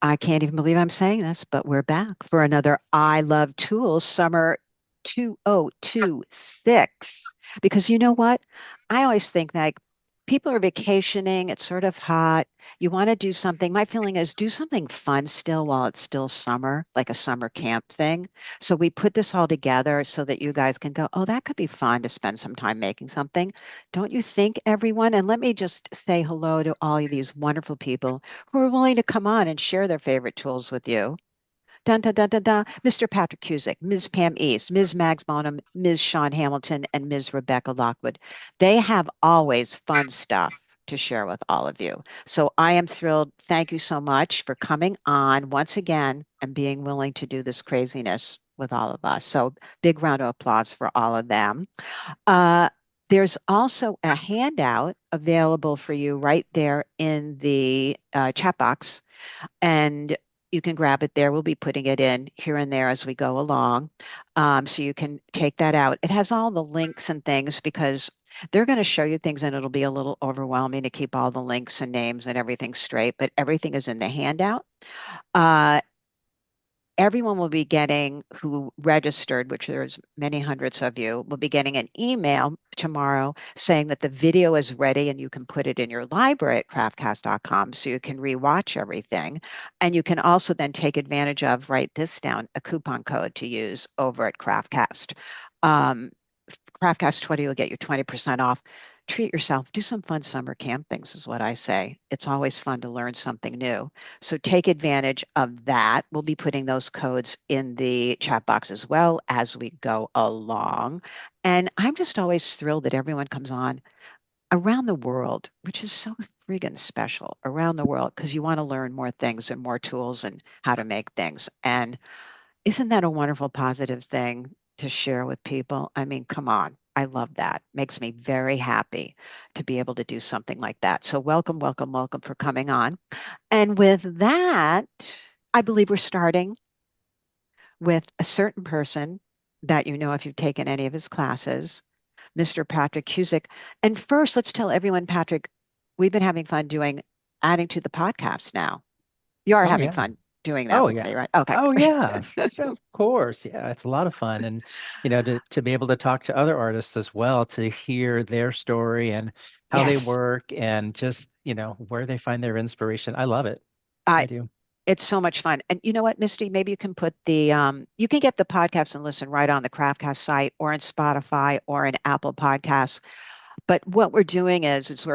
I can't even believe I'm saying this, but we're back for another I Love Tools Summer 2026. Because you know what? I always think like people are vacationing, it's sort of hot. You want to do something. My feeling is do something fun still while it's still summer, like a summer camp thing. So we put this all together so that you guys can go, oh, that could be fun to spend some time making something. Don't you think, everyone? And let me just say hello to all of these wonderful people who are willing to come on and share their favorite tools with you. Dun, dun, dun, dun, dun. Mr. Patrik Kusek, Ms. Pam East, Ms. Mags Bonham, Ms. Sian Hamilton, and Ms. Rebecca Lockwood. They have always fun stuff to share with all of you. So I am thrilled. Thank you so much for coming on once again and being willing to do this craziness with all of us. So big round of applause for all of them. Uh, there's also a handout available for you right there in the chat box, and you can grab it there. We'll be putting it in here and there as we go along. So you can take that out. It has all the links and things because they're going to show you things and it'll be a little overwhelming to keep all the links and names and everything straight, but everything is in the handout. Uh, Everyone will be getting who registered, which there's many hundreds of you, will be getting an email tomorrow saying that the video is ready and you can put it in your library at craftcast.com so you can rewatch everything. And you can also then take advantage of, write this down, a coupon code to use over at Craftcast. Um, Craftcast 20 will get you 20% off. Treat yourself, do some fun summer camp things, is what I say. It's always fun to learn something new. So take advantage of that. We'll be putting those codes in the chat box as well as we go along. And I'm just always thrilled that everyone comes on around the world, which is so friggin' special around the world because you want to learn more things and more tools and how to make things. And isn't that a wonderful, positive thing to share with people? I mean, come on. I love that. Makes me very happy to be able to do something like that. So, welcome, welcome, welcome for coming on. And with that, I believe we're starting with a certain person that you know if you've taken any of his classes, Mr. Patrik Kusek. And first, let's tell everyone, Patrik, we've been having fun doing adding to the podcast now. You are Oh having yeah. fun doing that Oh with yeah. me, right? Okay. Oh yeah. Sure, of course. Yeah, it's a lot of fun. And to be able to talk to other artists as well, to hear their story and how they Yes. work and just, where they find their inspiration. I love it. I I do. It's so much fun. And you know what, Misty? Maybe you can put the you can get the podcast and listen right on the Craftcast site or in Spotify or in Apple Podcasts. But what we're doing is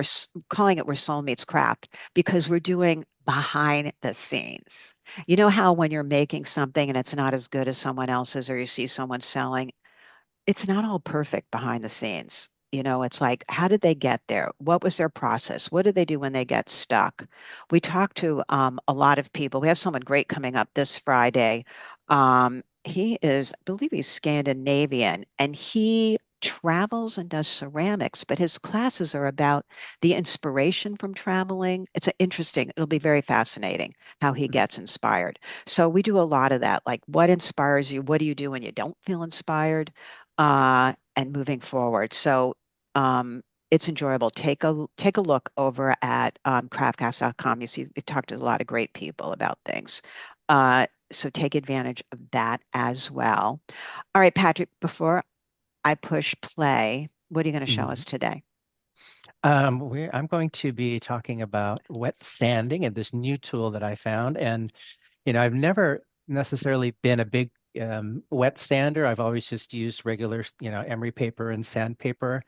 calling it where soul meets craft because we're doing behind the scenes. You know how when you're making something and it's not as good as someone else's or you see someone selling, it's not all perfect behind the scenes. You know, it's like, how did they get there? What was their process? What did they do when they get stuck? We talked to a lot of people. We have someone great coming up this Friday. He is, I believe he's Scandinavian, and he travels and does ceramics, but his classes are about the inspiration from traveling. It's interesting. It'll be very fascinating how he gets inspired. So we do a lot of that, like what inspires you? What do you do when you don't feel inspired? And moving forward. So it's enjoyable. Take a look over at craftcast.com. You see, we've talked to a lot of great people about things. So take advantage of that as well. All right, Patrik, before I push play, what are you going to show Mhm. us today? I'm going to be talking about wet sanding and this new tool that I found. And, I've never necessarily been a big wet sander. I've always just used regular, emery paper and sandpaper.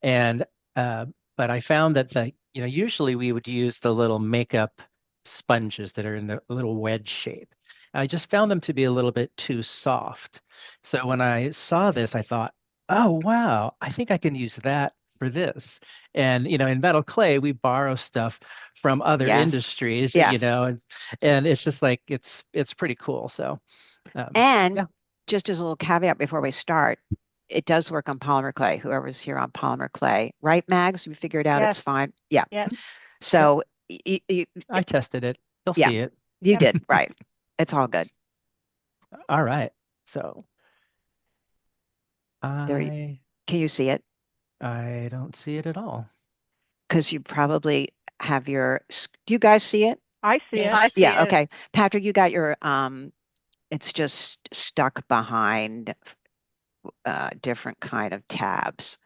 And uh, but I found that usually we would use the little makeup sponges that are in the little wedge shape. I just found them to be a little bit too soft. So when I saw this, I thought, oh wow, I think I can use that for this. And in metal clay, we borrow stuff from other Yes. industries, Yes. and it's just like it's pretty cool. So And yeah, just as a little caveat before we start, it does work on polymer clay. Whoever's here on polymer clay, right, Mags? You figured out it's Yes, fine. Yeah. yes. yep, So, I tested it. You'll yeah, see it. you did, right. It's all good. All right. So There, I can you see it? I don't see it at all. Because you probably have do you guys see it? I see it. Yes. Yeah, okay. Patrick, you got your it's just stuck behind different kind of tabs.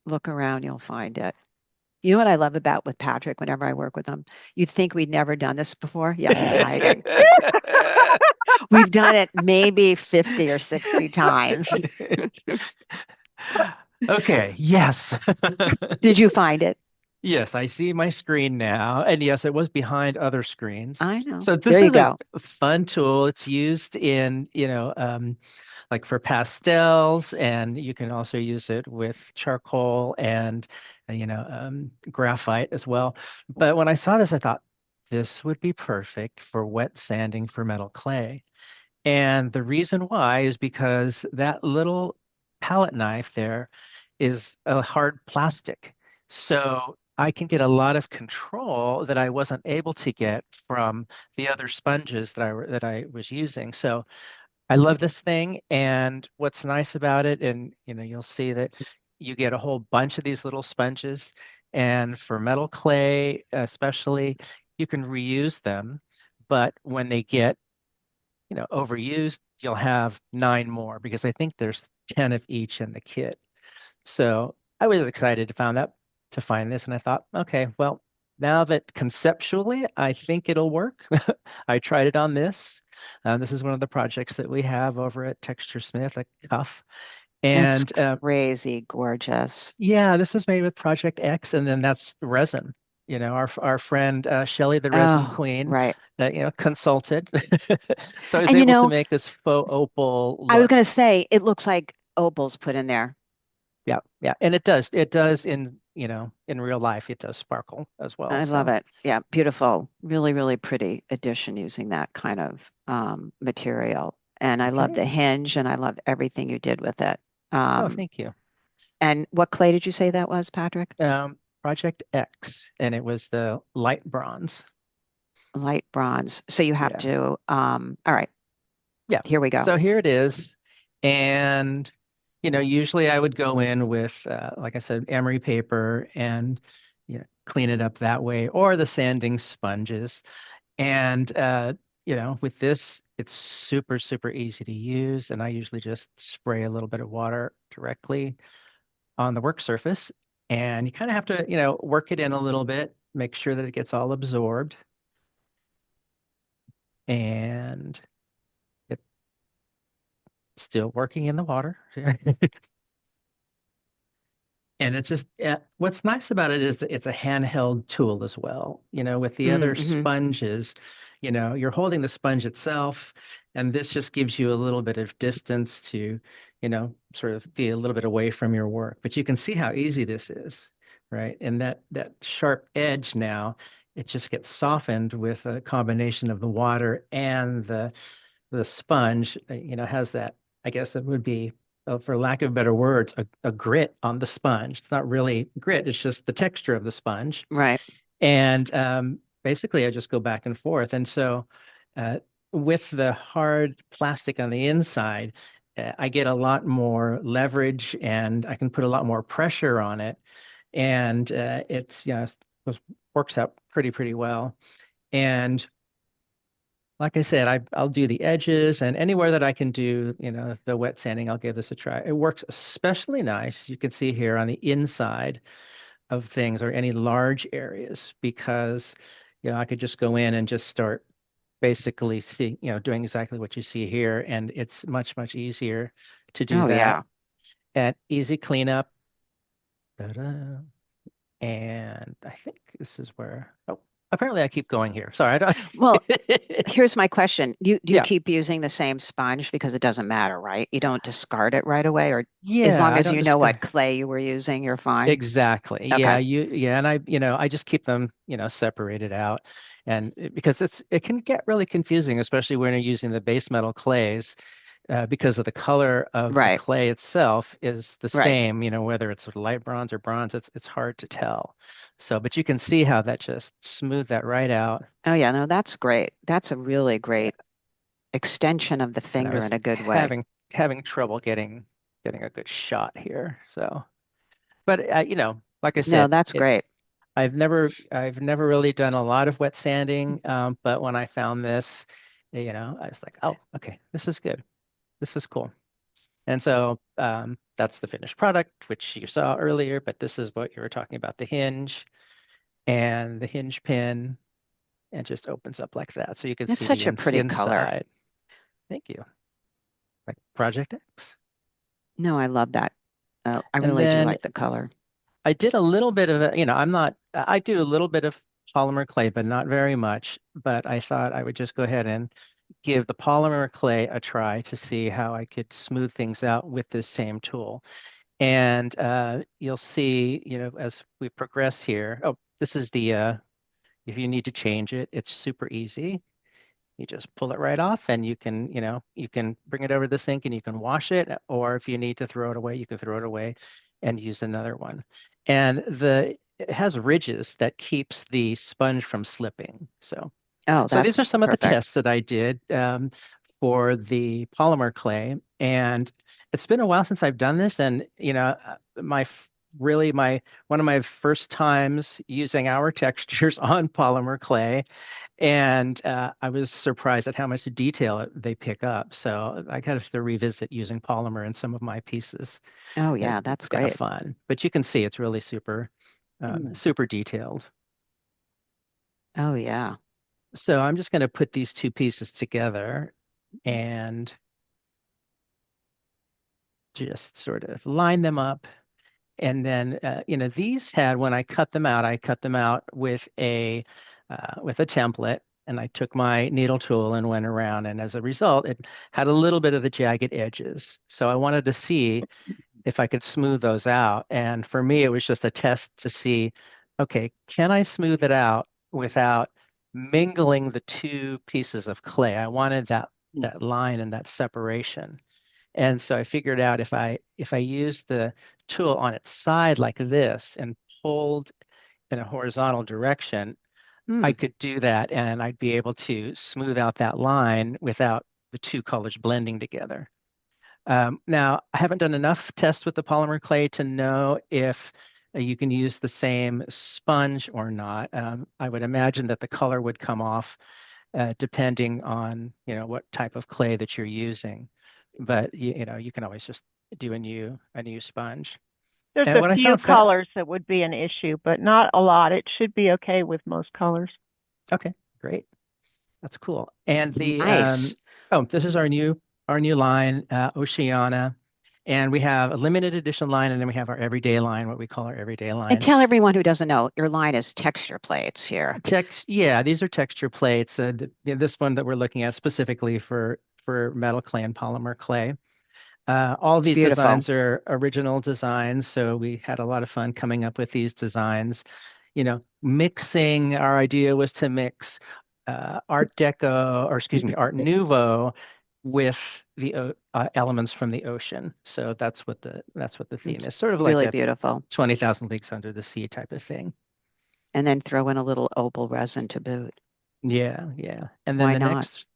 Look around, you'll find it. You know what I love about with Patrick whenever I work with him? You'd think we'd never done this before. Yeah, he's hiding. We've done it maybe 50 or 60 times. Okay, yes. Did you find it? Yes, I see my screen now. And yes, it was behind other screens. I know. So There this you is a go. fun tool. It's used in, like for pastels, and you can also use it with charcoal and, graphite as well. But when I saw this, I thought this would be perfect for wet sanding for metal clay. And the reason why is because that little palette knife there is a hard plastic. So I can get a lot of control that I wasn't able to get from the other sponges that I was using. So I love this thing. And what's nice about it, and you'll see that you get a whole bunch of these little sponges. And for metal clay, especially, you can reuse them. But when they get overused, you'll have 9 more because I think there's 10 of each in the kit. So I was excited to find this, and I thought, okay, well, now that conceptually I think it'll work, I tried it on this. This is one of the projects that we have over at Texture Smith, a cuff. It's And crazy gorgeous. yeah, this was made with Project X, and then that's the resin. Our friend Shelley, the resin Oh, queen, right. consulted, so I was And able to make this faux opal I was look. going to say, it looks like opals put in there. Yeah, yeah, and it does. It does in real life. It does sparkle as well. I love So it. Yeah, beautiful. Really, really pretty addition using that kind of material. And I love okay. the hinge and I love everything you did with it. Oh, Um, thank you. and what clay did you say that was, Patrick? Project X, and it was the light bronze. Light bronze. So you have Yeah. to, all right, Yeah. here we go. So here it is. And, usually I would go in with, like I said, emery paper and, clean it up that way, or the sanding sponges. And, with this, it's super, super easy to use. And I usually just spray a little bit of water directly on the work surface. And you kind of have to, work it in a little bit, make sure that it gets all absorbed. And it's still working in the water. And it's just what's nice about it is that it's a handheld tool as well. With the other Mm-hmm. sponges, you're holding the sponge itself, and this just gives you a little bit of distance to, sort of be a little bit away from your work. But you can see how easy this is, right? And that sharp edge now, it just gets softened with a combination of the water and the sponge, has that, I guess it would be, for lack of better words, a grit on the sponge. It's not really grit, it's just the texture of the sponge. Right. And basically, I just go back and forth. And so, uh, with the hard plastic on the inside, I get a lot more leverage and I can put a lot more pressure on it. And it works out pretty well. And like I said, I'll do the edges and anywhere that I can do, the wet sanding, I'll give this a try. It works especially nice. You can see here on the inside of things or any large areas because, I could just go in and just start basically doing exactly what you see here. And it's much, much easier to do Oh, that yeah. at easy cleanup. Ta-da. And I think this is where, oh, apparently I keep going here. Sorry, I don't. Well, here's my question. Do you Yeah. keep using the same sponge because it doesn't matter, right? You don't discard it right away, or as Yeah, long I as don't you know discard. what clay you were using, you're fine. Exactly. Okay. Yeah, and I just keep them, separated out. And because it can get really confusing, especially when you're using the base metal clays, because of the color of the Right. clay itself is the Right. same, whether it's sort of light bronze or bronze, it's hard to tell. So, but you can see how that just smoothed that right out. Oh, yeah. No, that's great. That's a really great extension of the And I finger was in a good way. having trouble getting a good shot here. So, but like I No, said, that's great. I've never really done a lot of wet sanding, but when I found this, I was like, oh, okay, this is good. This is cool. And so that's the finished product, which you saw earlier, but this is what you were talking about, the hinge and the hinge pin, and just opens up like that. So you can It's see such a pretty color. inside. Thank you. Like Project X. No, I love that. I And really do then like the color. I did a little bit of I do a little bit of polymer clay, but not very much. But I thought I would just go ahead and give the polymer clay a try to see how I could smooth things out with this same tool. And you'll see, as we progress here. Oh, this is if you need to change it, it's super easy. You just pull it right off and you can bring it over the sink and you can wash it, or if you need to throw it away, you can throw it away and use another one. And it has ridges that keeps the sponge from slipping. Oh, So these that's are some of the perfect. tests that I did for the polymer clay. And it's been a while since I've done this. And, really one of my first times using our textures on polymer clay. And I was surprised at how much detail they pick up. So I got to revisit using polymer in some of my pieces. Oh, They're- yeah, that's It's kind of great. fun, but you can see it's really super detailed. Oh, yeah. So I'm just going to put these two pieces together and just sort of line them up. And then, these had, when I cut them out with a template, and I took my needle tool and went around. And as a result, it had a little bit of the jagged edges. So I wanted to see if I could smooth those out. And for me, it was just a test to see, okay, can I smooth it out without mingling the two pieces of clay? I wanted that line and that separation. And so I figured out if I used the tool on its side like this and pulled in a horizontal direction, I Mm. could do that and I'd be able to smooth out that line without the two colors blending together. Now, I haven't done enough tests with the polymer clay to know if you can use the same sponge or not. I would imagine that the color would come off depending on what type of clay that you're using. But you can always just do a new sponge. There's And a what I few found, colors that would be an issue, but not a lot. It should be okay with most colors. okay, great, that's cool. And Nice. this is our new line, Oceana, and we have a limited edition line, and then we have our everyday line, what we call our everyday And line. tell everyone who doesn't know, your line is texture plates here. Yeah, these are texture plates. This one that we're looking at specifically for metal clay and polymer clay. All It's these beautiful. designs are original designs, so we had a lot of fun coming up with these designs. Mixing, our idea was to mix Art Deco, or excuse me, Art Nouveau with the elements from the ocean. So that's what the theme It's is, sort of like really a beautiful. 20,000 Leagues Under the Sea type of thing. And then throw in a little opal resin to boot. Yeah, yeah. And then Why the not? next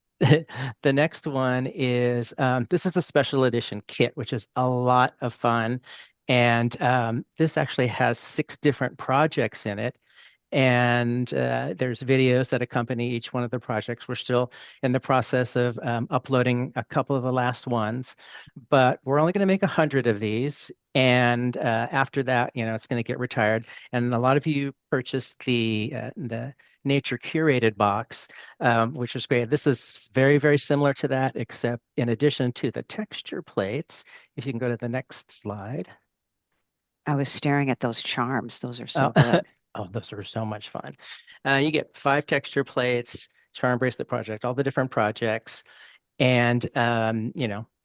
the next one is this is a special edition kit, which is a lot of fun. And this actually has 6 different projects in it. And there's videos that accompany each one of the projects. We're still in the process of uploading a couple of the last ones, but we're only going to make 100 of these. And after that, it's going to get retired. And a lot of you purchased the Nature Curated box, which is great. This is very, very similar to that, except in addition to the texture plates, if you can go to the next slide. I was staring at those charms. Those are Oh, so good. oh, those are so much fun. You get 5 texture plates, Charm Bracelet Project, all the different projects, and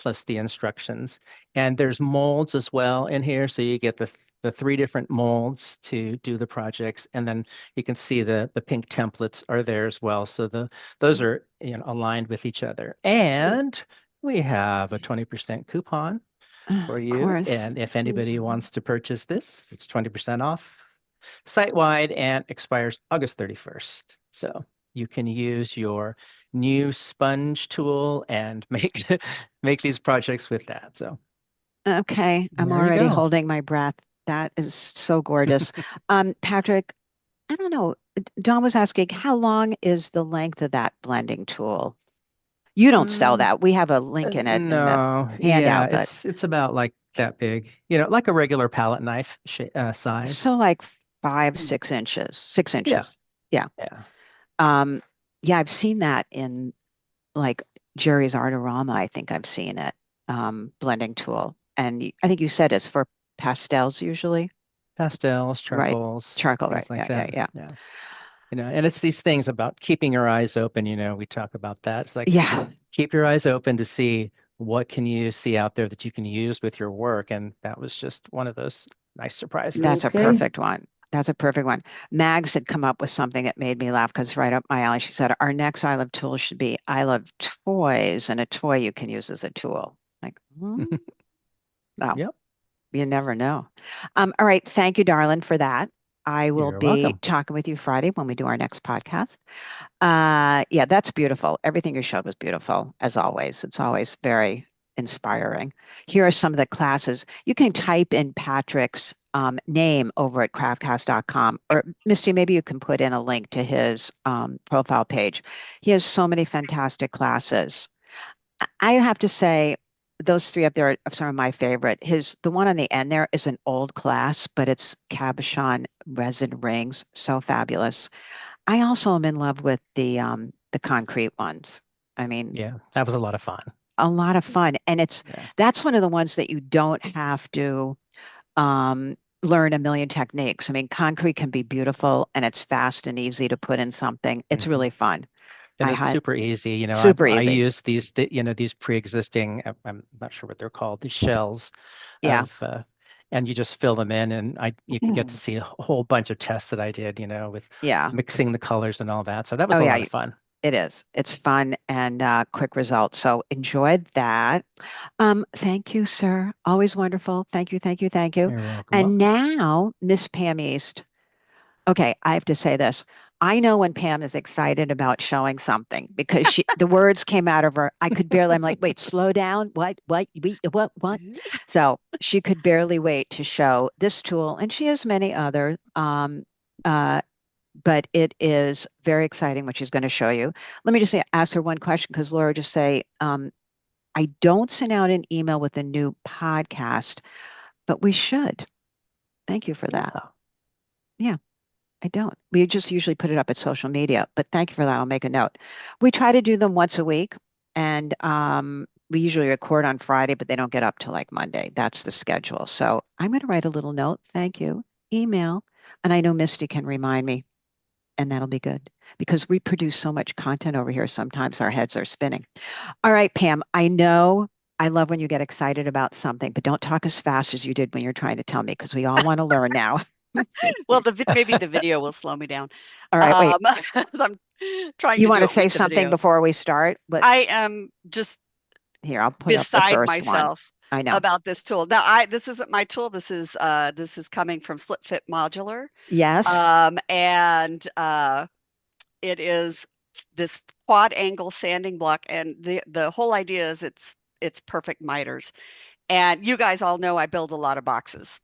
plus the instructions. And there's molds as well in here, so you get the 3 different molds to do the projects, and then you can see the pink templates are there as well. So those are aligned with each other. And we have a 20% coupon for Of you. course. And if anybody wants to purchase this, it's 20% off site-wide and expires August 31st. So you can use your new sponge tool and make these projects with that. So Okay, I'm there you already go. holding my breath. That is so gorgeous. Patrick, I don't know. Don was asking, how long is the length of that blending tool? You don't sell Mm, that. We have a link in it in the no, yeah, handout, but it's about like that big, like a regular palette knife size. so like five, Mm. 6 inches, 6 inches. Yeah, Yeah. yeah. Um, yeah, I've seen that in like Jerry's Artorama. I think I've seen it, blending tool. And I think you said it's for pastels usually, Pastels, right? charcoals, Charcoal, right? things like Yeah, yeah, that. yeah. Yeah. And it's these things about keeping your eyes open, we talk about that. It's like Yeah, keep your eyes open to see what can you see out there that you can use with your work. And that was just one of those nice surprises. that's a Okay. perfect one. That's a perfect one. Mags had come up with something that made me laugh because right up my alley. She said, our next I Love tool should be I Love toys and a toy you can use as a tool. Like, no, Yep, you never know. All right. Thank you, darling, for that. I will you're be welcome. talking with you Friday when we do our next podcast. Yeah, that's beautiful. Everything you showed was beautiful, as always. It's always very inspiring. Here are some of the classes. You can type in Patrick's name over at craftcast.com, or Misty, maybe you can put in a link to his profile page. He has so many fantastic classes. I have to say, those three up there are some of my favorite. The one on the end there is an old class, but it's cabochon resin rings, so fabulous. I also am in love with the concrete ones. I mean, Yeah, that was a lot of fun. a lot of fun. And Yeah. that's one of the ones that you don't have to learn a million techniques. I mean, concrete can be beautiful and it's fast and easy to put in something. It's hmm really fun. And I it's had super easy. super I easy. use these pre-existing, I'm not sure what they're called, these shells Yeah. and you just fill them in and you could get to see a whole bunch of tests that I did, with Yeah. mixing the colors and all that. So that was Oh a yeah, lot of fun. it is. It's fun and quick results. So enjoyed that. Thank you, sir. Always wonderful. Thank you, thank you, thank you. You're welcome, And welcome. now, Miss Pam East. Okay, I have to say this. I know when Pam is excited about showing something because the words came out of her. I could barely, I'm like, wait, slow down. What? So she could barely wait to show this tool, and she has many other. Uh, but it is very exciting what she's going to show you. Let me just say, ask her one question because Laura just say, I don't send out an email with a new podcast, but we should. Thank you for that. Yeah. Yeah. I don't. We just usually put it up at social media, but thank you for that. I'll make a note. We try to do them once a week, and we usually record on Friday, but they don't get up till like Monday. That's the schedule. So I'm going to write a little note. Thank you. Email. And I know Misty can remind me, and that'll be good because we produce so much content over here. Sometimes our heads are spinning. All right, Pam, I know I love when you get excited about something, but don't talk as fast as you did when you're trying to tell me because we all want to learn now. Well, maybe the video will slow me down. All right, wait. I'm trying You to want do to it say with the something video. before we start? But I am just here, I'll put up the beside first one. myself I know. about this tool. Now, this isn't my tool. This is coming from Slip Fit Modular. Yes. And it is this quad angle sanding block, and the whole idea is it's perfect miters. And you guys all know I build a lot of boxes.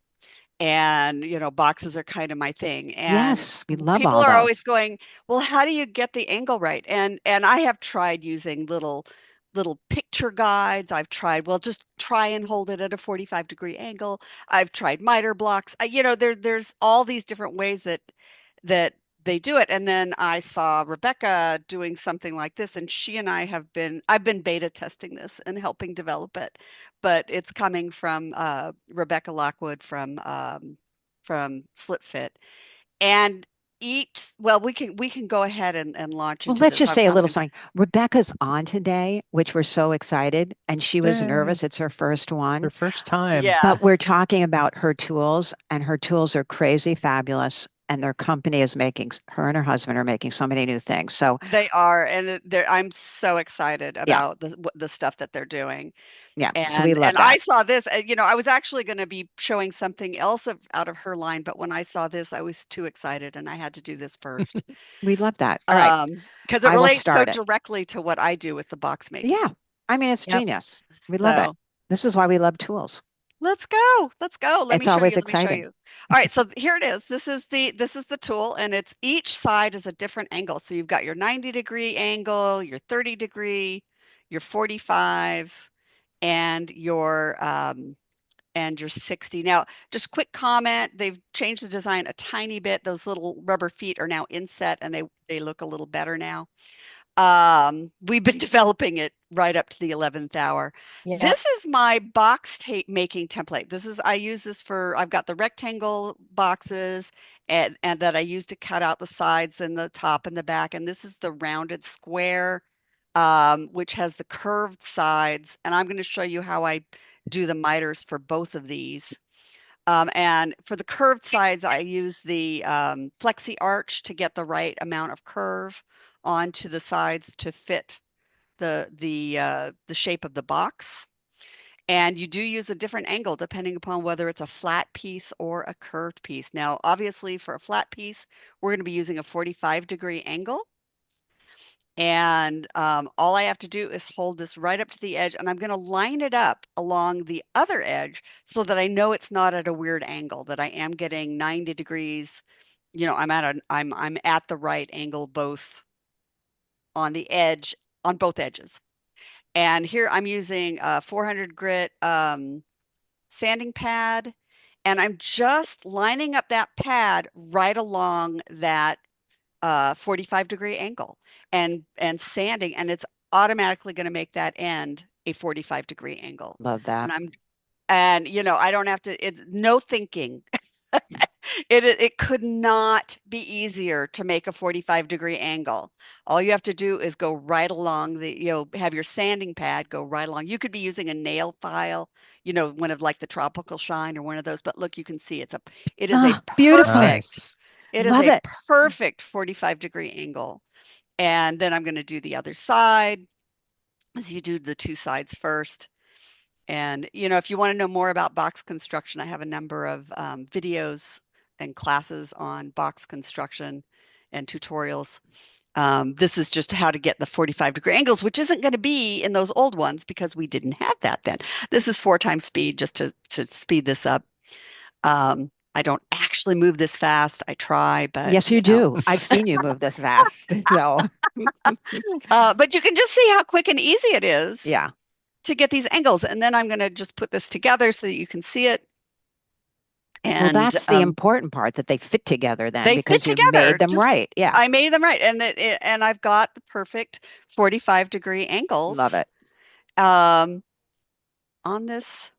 And boxes are kind of my thing, and Yes, we love people all are always those. going, well, how do you get the angle right? And I have tried using little picture guides. I've tried, well, just try and hold it at a 45-degree angle. I've tried miter blocks. There's all these different ways that they do it. And then I saw Rebecca doing something like this, and she and I've been beta testing this and helping develop it, but it's coming from Rebecca Lockwood from Slip Fit. And well, we can go ahead and launch Well, into let's this. just say a I'm little gonna something. Rebecca's on today, which we're so excited, and she was Yay. nervous. It's her first Their one, first time. Yeah, but we're talking about her tools, and her tools are crazy fabulous. And their company is making, her and her husband are making so many new things. So, they are, and I'm so excited yeah, about the stuff that they're doing. yeah. So we And love I that. saw this, I was actually going to be showing something else out of her line, but when I saw this, I was too excited and I had to do this first. We love that. All right, Because it I will relates so start it. directly to what I do with the box making. Yeah. I mean, it's Yep. genius. We love it. So, This is why we love tools. Let's go. Let's go. Let It's me show always you. Let me show exciting. you. All right, so here it is. This is the tool, and it's each side is a different angle. So you've got your 90-degree angle, your 30-degree, your 45, and your 60. Now, just quick comment, they've changed the design a tiny bit. Those little rubber feet are now inset and they look a little better now. We've been developing it right up to the 11th hour. Yeah. This is my box tape making template. I use this I've got the rectangle boxes and that I use to cut out the sides and the top and the back. And this is the rounded square, which has the curved sides. And I'm going to show you how I do the miters for both of these. And for the curved sides, I use the flexi arch to get the right amount of curve onto the sides to fit the shape of the box. And you do use a different angle depending upon whether it's a flat piece or a curved piece. Now, obviously, for a flat piece, we're going to be using a 45-degree angle. And all I have to do is hold this right up to the edge, and I'm going to line it up along the other edge so that I know it's not at a weird angle, that I am getting 90 degrees. I'm at the right angle both on the edge, on both edges. And here I'm using a 400 grit sanding pad, and I'm just lining up that pad right along that 45-degree angle and sanding, and it's automatically going to make that end a 45-degree angle. Love that. And I don't have to, it's no thinking. It could not be easier to make a 45-degree angle. All you have to do is go right along have your sanding pad go right along. You could be using a nail file, one of like the Tropical Shine or one of those, but look, you can see it is a beautiful. Nice. It is Love a it. perfect 45-degree angle. And then I'm going to do the other side as you do the two sides first. And, if you want to know more about box construction, I have a number of videos and classes on box construction and tutorials. This is just how to get the 45-degree angles, which isn't going to be in those old ones because we didn't have that then. This is 4 times speed just to speed this up. I don't actually move this fast. I try, but Yes, you do. I've seen you move this fast. So, but you can just see how quick and easy it is yeah. to get these angles. And then I'm going to just put this together so that you can see it. Well, And that's the important part, that they fit together then, they because fit you together. made them right. Yeah. I made them right. And I've got the perfect 45-degree angles. Love it. On this.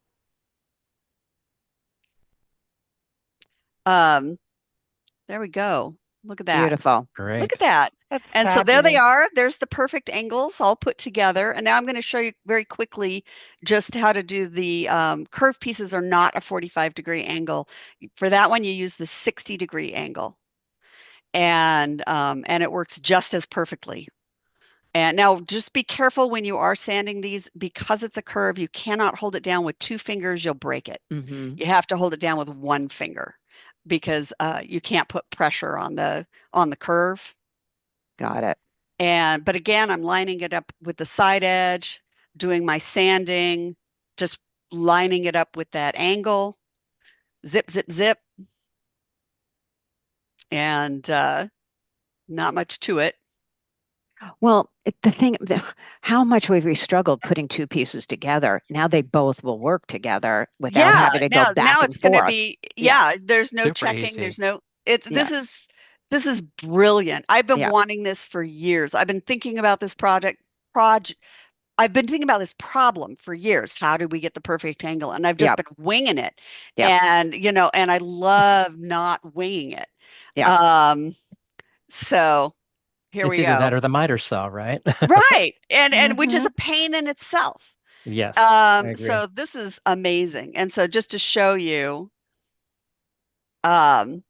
There we go. Look at that. Beautiful. Great. Look at that. That's And so there they fabulous. are. There's the perfect angles all put together. And now I'm going to show you very quickly just how to do the curved pieces are not a 45-degree angle. For that one, you use the 60-degree angle. And it works just as perfectly. And now just be careful when you are sanding these, because it's a curve, you cannot hold it down with 2 fingers, you'll break it. Mm-hmm. You have to hold it down with 1 finger because you can't put pressure on the curve. Got it. But again, I'm lining it up with the side edge, doing my sanding, just lining it up with that angle. Zip, zip, zip. And not much to it. Well, how much we struggled putting 2 pieces together. Now they both will work together without having to go back now and it's going to forth. be, there's no Super checking. easy. There's no, this is brilliant. I've been Yeah. wanting this for years. I've been thinking about this I've been thinking about this problem for years. How do we get the perfect angle? And I've just Yep. been winging it. Yep. And, and I love not winging it. Yeah. So here It's we either go. that or the miter saw, right? Right. And which is Mhm. a pain in itself. Yes, I agree. So this is amazing. And so just to show you, I'm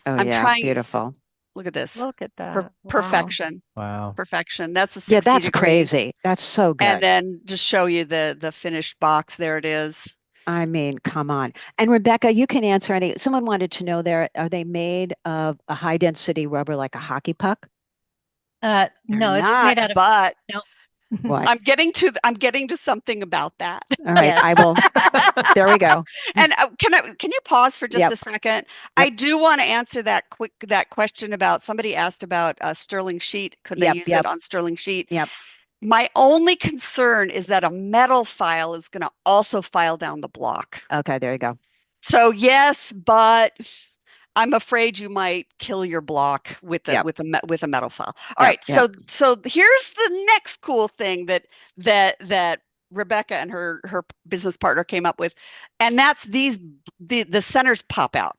yeah, trying. beautiful. Look at this. Look at that. Wow. Perfection. Wow. Perfection. That's the 60 Yeah, that's degree. crazy. That's so good. And then just show you the finished box. There it is. I mean, come on. And Rebecca, you can answer someone wanted to know are they made of a high density rubber like a hockey puck? No, They're it's not, made out of but no, What? I'm getting to something about that. All right, Yes. I will. There we go. And can you pause for just Yep. a second? I do want to answer that question about somebody asked about sterling sheet. Could they Yep, use yep. it on sterling sheet? Yep. My only concern is that a metal file is going to also file down the block. Okay, there you go. So yes, but I'm afraid you might kill your block with Yep. a metal file. Yep, All right, yep. so here's the next cool thing that Rebecca and her business partner came up with, and that's the centers pop out.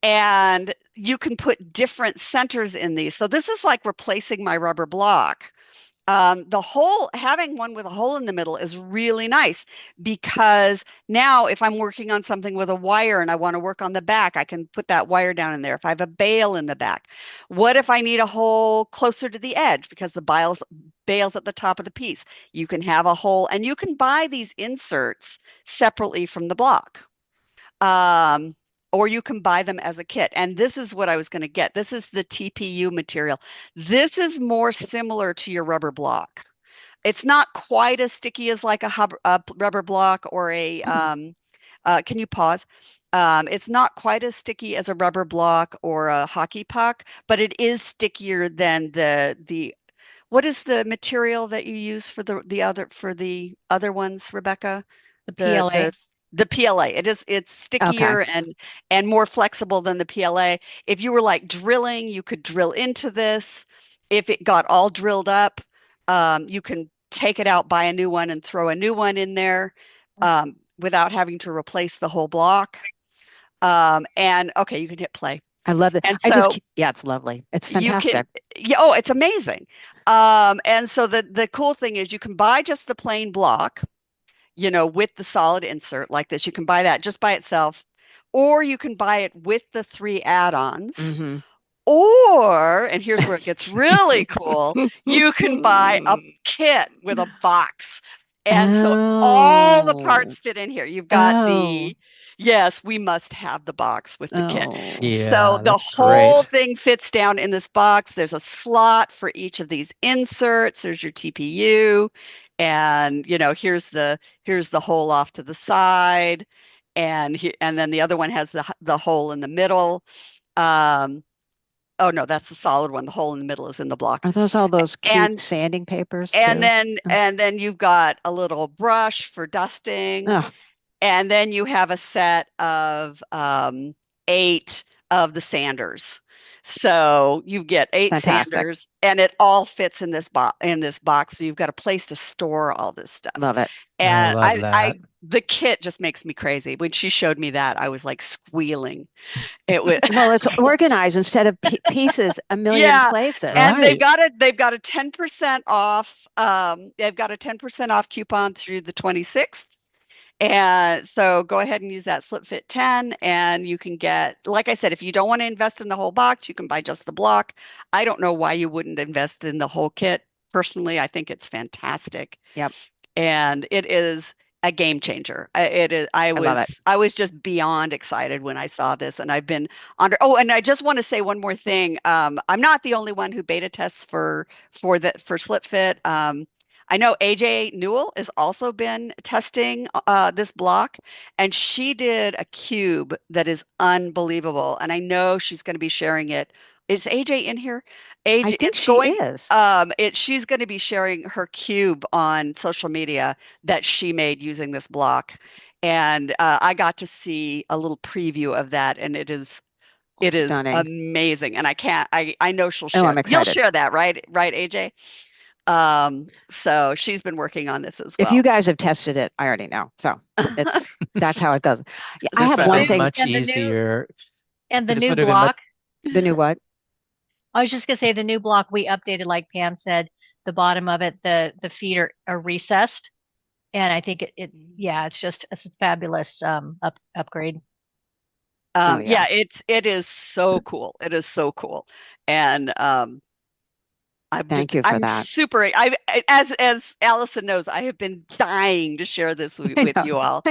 And you can put different centers in these. So this is like replacing my rubber block. Having one with a hole in the middle is really nice, because now if I'm working on something with a wire and I want to work on the back, I can put that wire down in there. If I have a bail in the back, what if I need a hole closer to the edge because the bail's at the top of the piece? You can have a hole, and you can buy these inserts separately from the block. Or you can buy them as a kit. And this is what I was going to get. This is the TPU material. This is more similar to your rubber block. It's not quite as sticky as like a rubber block or a, can you pause? It's not quite as sticky as a rubber block or a hockey puck, but it is stickier than what is the material that you use for the other ones, Rebecca? The PLA. The PLA. It's stickier and more flexible than the PLA. If you were like drilling, you could drill into this. If it got all drilled up, you can take it out, buy a new one, and throw a new one in there without having to replace the whole block. And okay, you can hit play. I love it. And so it's lovely. It's fantastic. It's amazing. And so the cool thing is you can buy just the plain block, with the solid insert like this. You can buy that just by itself, or you can buy it with the 3 add-ons. Mm-hmm. Or, and here's where it gets really cool, you can buy a kit with a box. And so all the parts fit in here. You've got yes, we must have the box with the kit. Yeah, so the whole thing fits down in this box. There's a slot for each of these inserts. There's your TPU. And, here's the hole off to the side. And then the other one has the hole in the middle. Oh no, that's the solid one. The hole in the middle is in the block. Are those all those cute sanding papers? And then you've got a little brush for dusting. Oh. And then you have a set of 8 of the sanders. So you get 8 sanders, and it all fits in this box. So you've got a place to store all this stuff. Love it. And I love that. the kit just makes me crazy. When she showed me that, I was like squealing. It was well, it's organized instead of pieces a million places. And they've got a 10% off. They've got a 10% off coupon through the 26th. And so go ahead and use that SlipFit 10, and you can get, like I said, if you don't want to invest in the whole box, you can buy just the block. I don't know why you wouldn't invest in the whole kit. Personally, I think it's fantastic. Yep. And it is a game changer. I was just beyond excited when I saw this, and I've been under. Oh, and I just want to say one more thing. I'm not the only one who beta tests for SlipFit. I know AJ Newell has also been testing this block, and she did a cube that is unbelievable. And I know she's going to be sharing it. Is AJ in here? AJ, I think she is. She's going to be sharing her cube on social media that she made using this block, and I got to see a little preview of that, and it is Stunning. amazing. And I know she'll share. I'm excited. You'll share that, right, AJ? So she's been working on this as well. If you guys have tested it, I already know. So that's how it goes. Yeah, I have one thing. Much easier. And the new block. The new what? I was just gonna say the new block we updated, like Pam said, the bottom of it, the feet are recessed, and I think it's a fabulous upgrade. It is so cool. It is so cool, and Thank you for that. Super. As Allison knows, I have been dying to share this with you all.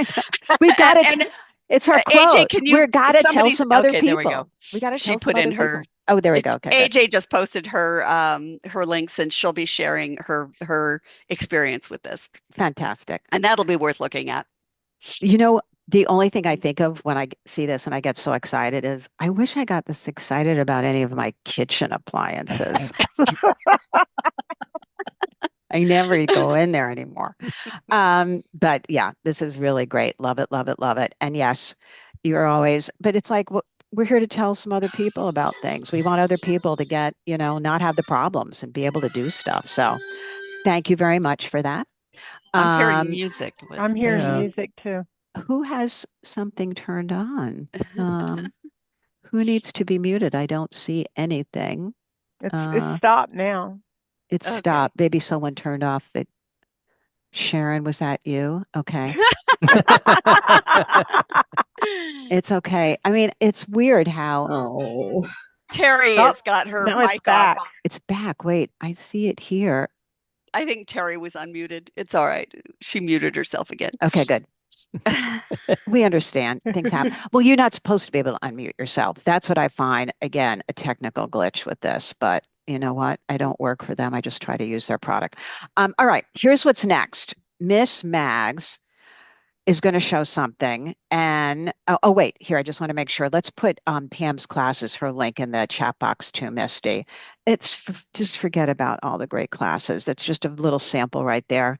We've got it. It's our quote. AJ, We've got to tell some other people. There we go. We got to. She put in her. Oh, there we go. Okay, good. AJ just posted her links, and she'll be sharing her experience with this, Fantastic. and that'll be worth looking at. You know, the only thing I think of when I see this and I get so excited is I wish I got this excited about any of my kitchen appliances. I never go in there anymore. But yeah, this is really great. Love it, love it, love it. And yes, you're always, but it's like we're here to tell some other people about things. We want other people to get, not have the problems and be able to do stuff. So thank you very much for that. I'm hearing music. I'm hearing Yeah. music too. Who has something turned on? Who needs to be muted? I don't see anything. It's stopped now. It's Okay. stopped. Maybe someone turned off the. Sharon, was that you? Okay. It's okay. I mean, it's weird how Oh. Terry Oh, has got her now it's mic back. on. it's back. Wait, I see it here. I think Terry was unmuted. It's all right. She muted herself again. Okay, good. We understand things happen. Well, you're not supposed to be able to unmute yourself. That's what I find, again, a technical glitch with this. But you know what? I don't work for them. I just try to use their product. All right, here's what's next. Miss Mags is going to show something. And wait, here, I just want to make sure. Let's put Pam's classes, her link in the chat box too, Misty. Just forget about all the great classes. That's just a little sample right there.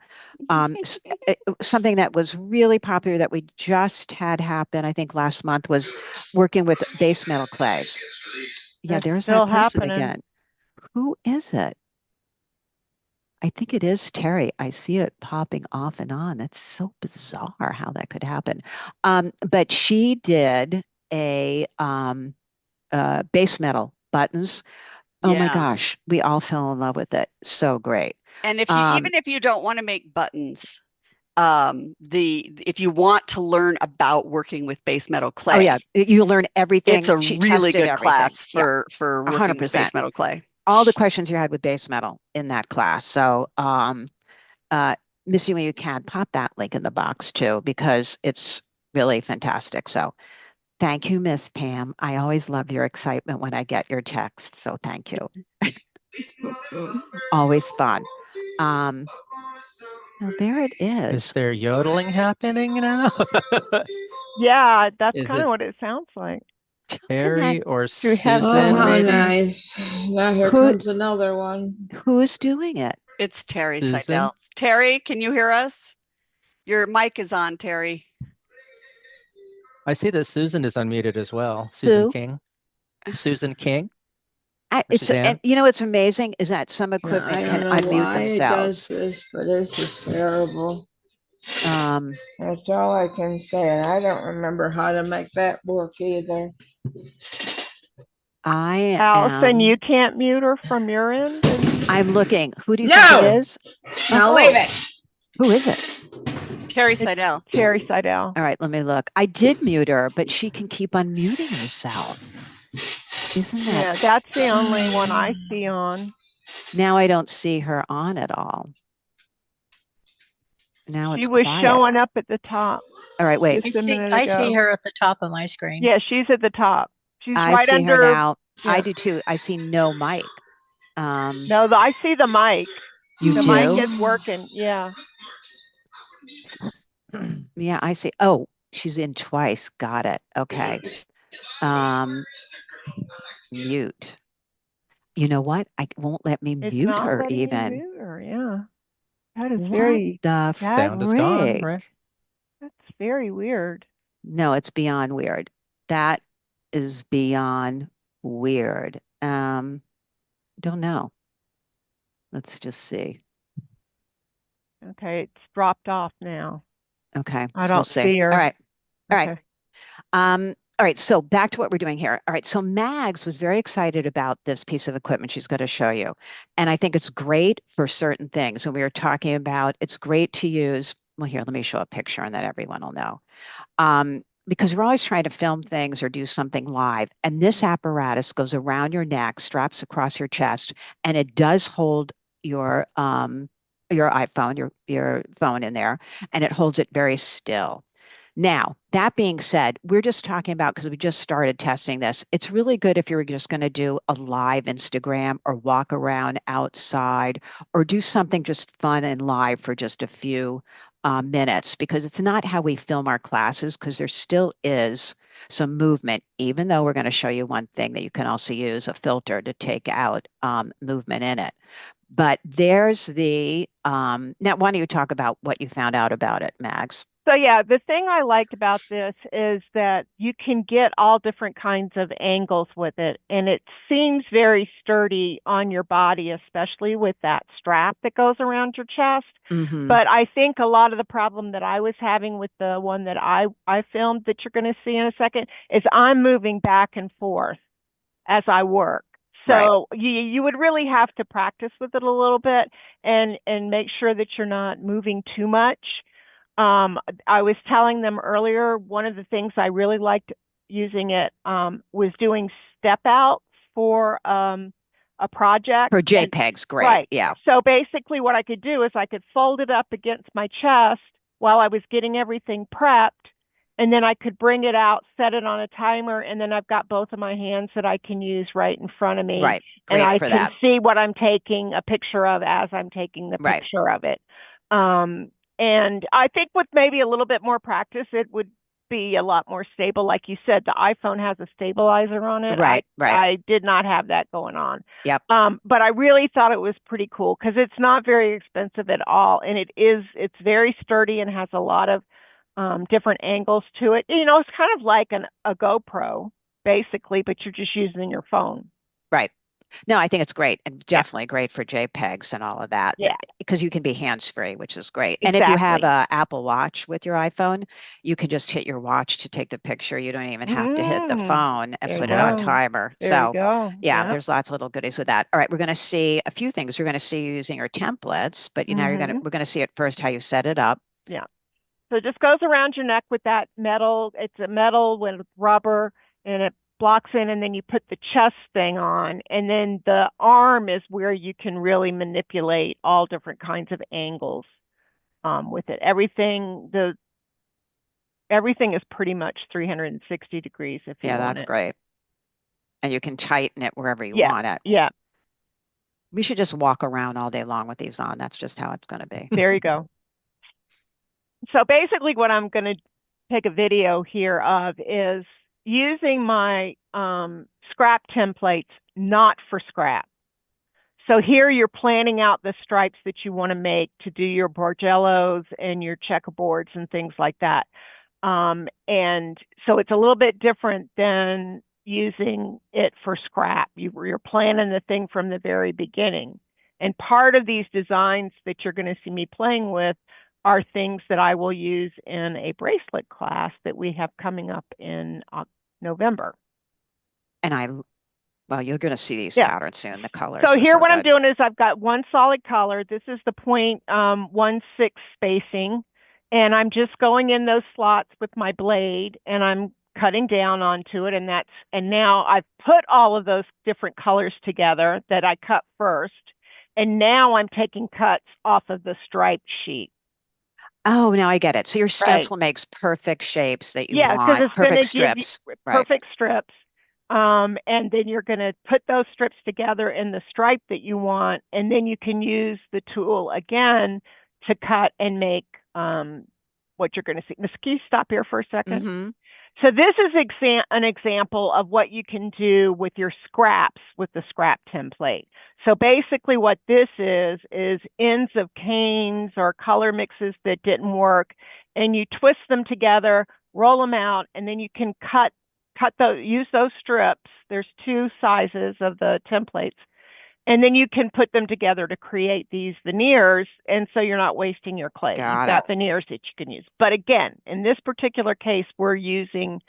Something that was really popular that we just had happen, I think last month, was working with base metal clays. Yeah, It's there's still that person happening. again. Who is it? I think it is Terry. I see it popping off and on. That's so bizarre how that could happen. But she did a base metal buttons. Oh my Yeah. gosh, we all fell in love with it. So great. And even if you don't want to make buttons, if you want to learn about working with base metal clay, Oh yeah, you learn everything. it's a She really tested good everything. class Yeah, for working with 100%. base metal clay. All the questions you had with base metal in that class. So, Missy, when you can, pop that link in the box too, because it's really fantastic. So, thank you, Miss Pam. I always love your excitement when I get your text. So, thank you. Always fun. Now there it Is is. there yodeling happening now? Yeah, that's Is kind it of what it sounds like. Terry or we have Oh, Susan, how maybe? nice. Now here Who- comes another one. Who's doing it? It's Terry Susan? Seidel. Terry, can you hear us? Your mic is on, Terry. I see that Susan is unmuted as well. Susan Who? King. Susan King. And it's amazing is that some Yeah, equipment I can don't know unmute why it does themselves. this, but this is terrible. Um, That's all I can say, and I don't remember how to make that work either. Allison, you can't mute her from your end? I'm looking. Who do you No! think it is? Now leave it. Who is it? Terry Seidel. Terry Seidel. All right, let me look. I did mute her, but she can keep unmuting herself. Isn't that? Yeah, that's the only one I see on. Now I don't see her on at all. Now She it's was quiet. showing up at the top. All right, wait. Just a minute I ago. see her at the top of my screen. Yeah, she's at the top. She's I right see under. her now. Yeah. I do too. I see no mic. No, I see the mic. You the do? mic is working. Yeah. Yeah, I see. Oh, she's in twice. Got it. Okay. Mute. You know what? I won't let me It's mute not her letting you even. mute her. Yeah. That is What very. the Sound is gone, frig? right? That's very weird. No, it's beyond weird. That is beyond weird. Don't know. Let's just see. Okay, it's dropped off now. Okay, I so we'll don't see her. All right. All right. Okay. All right, so back to what we're doing here. All right, so Mags was very excited about this piece of equipment she's going to show you. And I think it's great for certain things. And we were talking about it's great to use. Well, here, let me show a picture and then everyone will know. Because we're always trying to film things or do something live. And this apparatus goes around your neck, straps across your chest, and it does hold your iPhone, your phone in there, and it holds it very still. Now, that being said, we're just talking about because we just started testing this. It's really good if you're just going to do a live Instagram or walk around outside or do something just fun and live for just a few minutes because it's not how we film our classes because there still is some movement, even though we're going to show you one thing that you can also use a filter to take out movement in it. But there's now, why don't you talk about what you found out about it, Mags? So yeah, the thing I liked about this is that you can get all different kinds of angles with it, and it seems very sturdy on your body, especially with that strap that goes around your chest. Mm-hmm. But I think a lot of the problem that I was having with the one that I filmed that you're going to see in a second is I'm moving back and forth as I work. Right. So you would really have to practice with it a little bit and make sure that you're not moving too much. I was telling them earlier, one of the things I really liked using it was doing step outs for a project. For JPEGs, great. Right. Yeah. So basically what I could do is I could fold it up against my chest while I was getting everything prepped, and then I could bring it out, set it on a timer, and then I've got both of my hands that I can use right in front of me. Right. And Great I for can that. see what I'm taking a picture of as I'm taking the Right. picture of it. And I think with maybe a little bit more practice, it would be a lot more stable. Like you said, the iPhone has a stabilizer on it. Right. Right. I did not have that going on. Yep. But I really thought it was pretty cool because it's not very expensive at all, and it's very sturdy and has a lot of different angles to it. You know, it's kind of like a GoPro basically, but you're just using your phone. Right. No, I think it's great and Yeah. definitely great for JPEGs and all of that. Yeah. Because you can be hands-free, which is great. And if you have Exactly. a Apple Watch with your iPhone, you can just hit your watch to take the picture. You don't even have to hit the phone and There put you it on go. timer. There So you go. yeah, Yep. there's lots of little goodies with that. All right, we're going to see a few things. We're going to see you using your templates, but we're going to see at first how you set it up. Yeah. So it just goes around your neck with that metal. It's a metal with rubber, and it blocks in, and then you put the chest thing on, and then the arm is where you can really manipulate all different kinds of angles with it. Everything is pretty much 360 degrees if you Yeah, want that's it. great. And you can tighten it wherever you Yeah. want it. Yeah. We should just walk around all day long with these on. That's just how it's going to be. There you go. So basically what I'm going to take a video here of is using my scrap templates, not for scrap. So here you're planning out the stripes that you want to make to do your Borgellos and your checkerboards and things like that. And so it's a little bit different than using it for scrap. You're planning the thing from the very beginning. And part of these designs that you're going to see me playing with are things that I will use in a bracelet class that we have coming up in November. And well, you're going to see these Yeah. patterns soon. The colors. So are here so what good. I'm doing is I've got one solid color. This is the 0.16 spacing. And I'm just going in those slots with my blade, and I'm cutting down onto it. And now I've put all of those different colors together that I cut first. And now I'm taking cuts off of the striped sheet. Oh, now I get it. So your Right. stencil makes perfect shapes that you Yeah, because want, it's going perfect to give you strips. Right. perfect strips. And then you're going to put those strips together in the stripe that you want, and then you can use the tool again to cut and make what you're going to see. Miss, can you stop here for a second? Mm-hmm. So this is an example of what you can do with your scraps with the scrap template. So basically what this is ends of canes or color mixes that didn't work, and you twist them together, roll them out, and then you can use those strips. There's two sizes of the templates. And then you can put them together to create these veneers, and so you're not wasting your clay. You've got veneers that you can use. But again, in this particular case, we're choosing